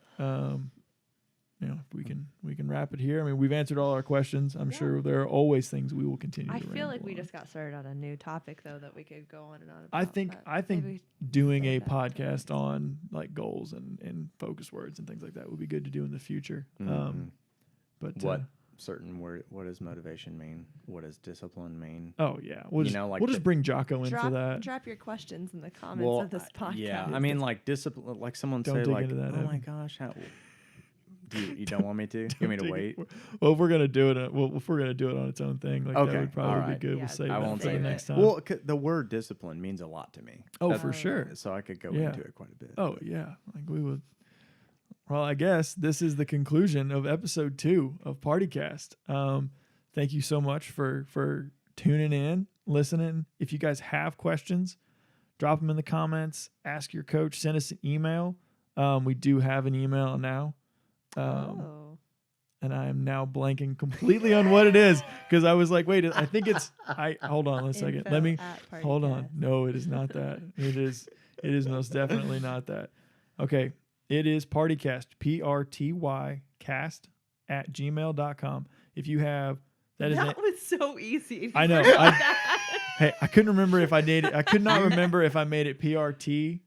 Speaker 2: We can wrap it here. I mean, we've answered all our questions. I'm sure there are always things we will continue to
Speaker 3: I feel like we
Speaker 2: on.
Speaker 3: just got started on a new topic though that we could go on and on about.
Speaker 2: I think doing a podcast on goals and focus words and things like that would be good to do in the future.
Speaker 1: Mm-hmm.
Speaker 2: But
Speaker 1: certain word. What does motivation mean? What does discipline mean?
Speaker 2: Oh yeah, we'll
Speaker 1: You
Speaker 2: just,
Speaker 1: know, like
Speaker 2: we'll just bring Jocko in for that.
Speaker 3: Drop your questions in the comments of this podcast.
Speaker 1: Yeah, I mean, like discipline. Like someone
Speaker 2: Don't
Speaker 1: say,
Speaker 2: dig
Speaker 1: like,
Speaker 2: into that,
Speaker 1: "Oh my
Speaker 2: Evan.
Speaker 1: gosh, how?" You don't want me to? You want me to wait?
Speaker 2: Well, if we're gonna do it, if we're gonna do it on its own thing, like that
Speaker 1: Okay,
Speaker 2: would probably
Speaker 1: alright.
Speaker 2: be good.
Speaker 3: Yeah,
Speaker 2: We'll save
Speaker 1: I
Speaker 2: that
Speaker 1: won't
Speaker 2: for the
Speaker 1: say
Speaker 2: next
Speaker 1: that.
Speaker 2: time.
Speaker 1: Well, the word discipline means a lot to me.
Speaker 2: Oh,
Speaker 1: That-
Speaker 2: for sure.
Speaker 1: So I could go
Speaker 2: Yeah.
Speaker 1: into it quite a bit.
Speaker 2: Oh yeah, like we would. Well, I guess this is the conclusion of episode 2 of PartyCast. Thank you so much for tuning in, listening. If you guys have questions, drop them in the comments. Ask your coach. Send us an email. We do have an email now. And I am now blanking completely on what it is because I was like, wait, I think it's. Hold on a second. Let me hold on. No, it is not that. It is most definitely not that. Okay, it is PartyCast. PRTY cast @gmail.com. If you have that
Speaker 3: was so easy.
Speaker 2: I know. Hey, I couldn't remember if I made it. I could not remember if I made it PRT.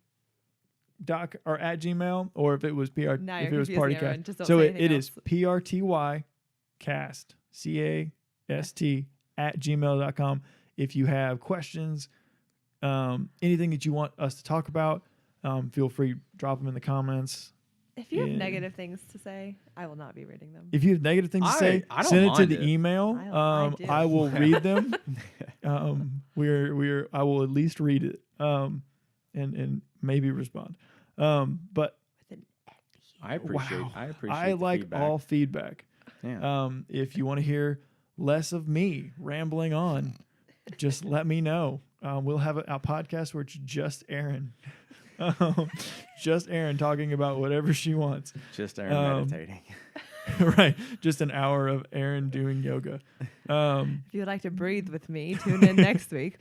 Speaker 2: Or at Gmail, or if it was if it was PartyCast. So it is PRTY cast CAST @gmail.com. If you have questions, anything that you want us to talk about, feel free to drop them in the comments.
Speaker 3: If you have negative things to say, I will not be reading them.
Speaker 2: If you have negative things to say,
Speaker 1: I don't
Speaker 2: send it to
Speaker 1: mind
Speaker 2: the
Speaker 1: it.
Speaker 2: ing. I will read them. I will at least read it. And maybe respond. But
Speaker 1: I appreciate.
Speaker 2: wow,
Speaker 1: I appreciate.
Speaker 2: I
Speaker 1: the
Speaker 2: like
Speaker 1: feedback.
Speaker 2: all feedback.
Speaker 1: Yeah.
Speaker 2: If you want to hear less of me rambling on, just let me know. We'll have a podcast where it's just Erin, just Erin talking about whatever she wants.
Speaker 1: Just Aaron meditating.
Speaker 2: Right, just an hour of Erin doing yoga.
Speaker 3: If you'd like to breathe with me, tune in next week.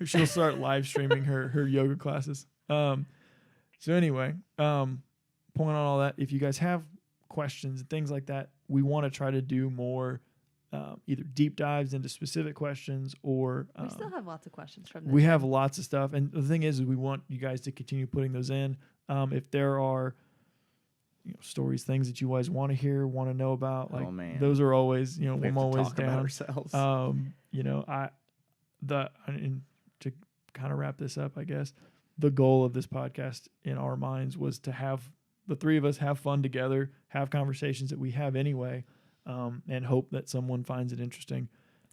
Speaker 2: She'll start live streaming her yoga classes. So anyway, point on all that. If you guys have questions and things like that, we want to try to do more either deep dives into specific questions or
Speaker 3: We still have lots of questions from this.
Speaker 2: we have lots of stuff. And the thing is we want you guys to continue putting those in. If there are stories, things that you guys want to hear, want to know about, like those are always,
Speaker 1: we
Speaker 2: I'm
Speaker 1: have
Speaker 2: always
Speaker 1: to talk
Speaker 2: down.
Speaker 1: about ourselves.
Speaker 2: And to kind of wrap this up, I guess the goal of this podcast in our minds was to have the three of us have fun together, have conversations that we have anyway, and hope that someone finds it interesting.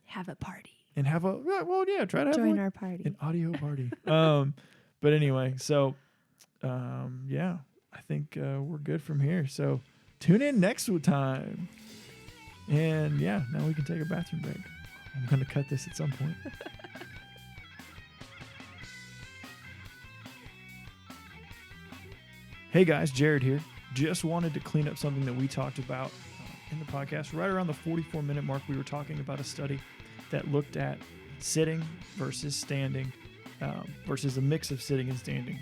Speaker 3: Have a party.
Speaker 2: And have try to
Speaker 3: Join
Speaker 2: have
Speaker 3: our party.
Speaker 2: an audio party. But anyway, so I think we're good from here. So tune in next time. And now we can take a bathroom break. I'm going to cut this at some point. Hey guys, Jared here. Just wanted to clean up something that we talked about in the podcast. Right around the 44-minute mark, we were talking about a study that looked at sitting versus standing versus a mix of sitting and standing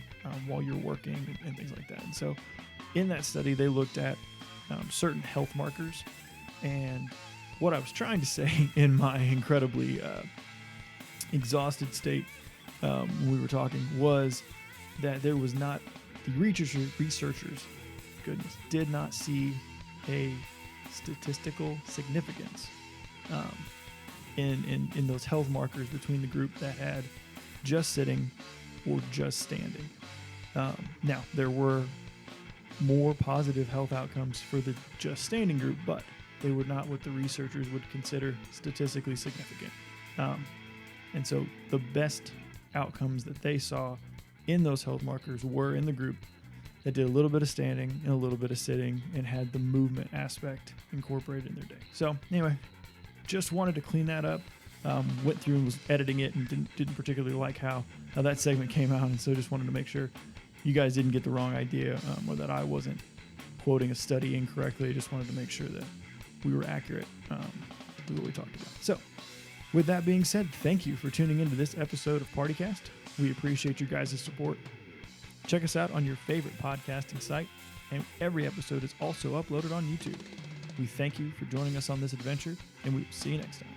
Speaker 2: while you're working and things like that. And so in that study, they looked at certain health markers. And what I was trying to say in my incredibly exhausted state when we were talking was that there was not, the researchers, did not see a statistical significance in those health markers between the group that had just sitting or just standing. Now, there were more positive health outcomes for the just standing group, but they were not what the researchers would consider statistically significant. And so the best outcomes that they saw in those health markers were in the group that did a little bit of standing and a little bit of sitting and had the movement aspect incorporated in their day. So anyway, just wanted to clean that up. Went through and was editing it and didn't particularly like how that segment came out. And so just wanted to make sure you guys didn't get the wrong idea or that I wasn't quoting a study incorrectly. I just wanted to make sure that we were accurate with what we talked about. So with that being said, thank you for tuning into this episode of PartyCast. We appreciate you guys' support. Check us out on your favorite podcasting site, and every episode is also uploaded on YouTube. We thank you for joining us on this adventure, and we will see you next time.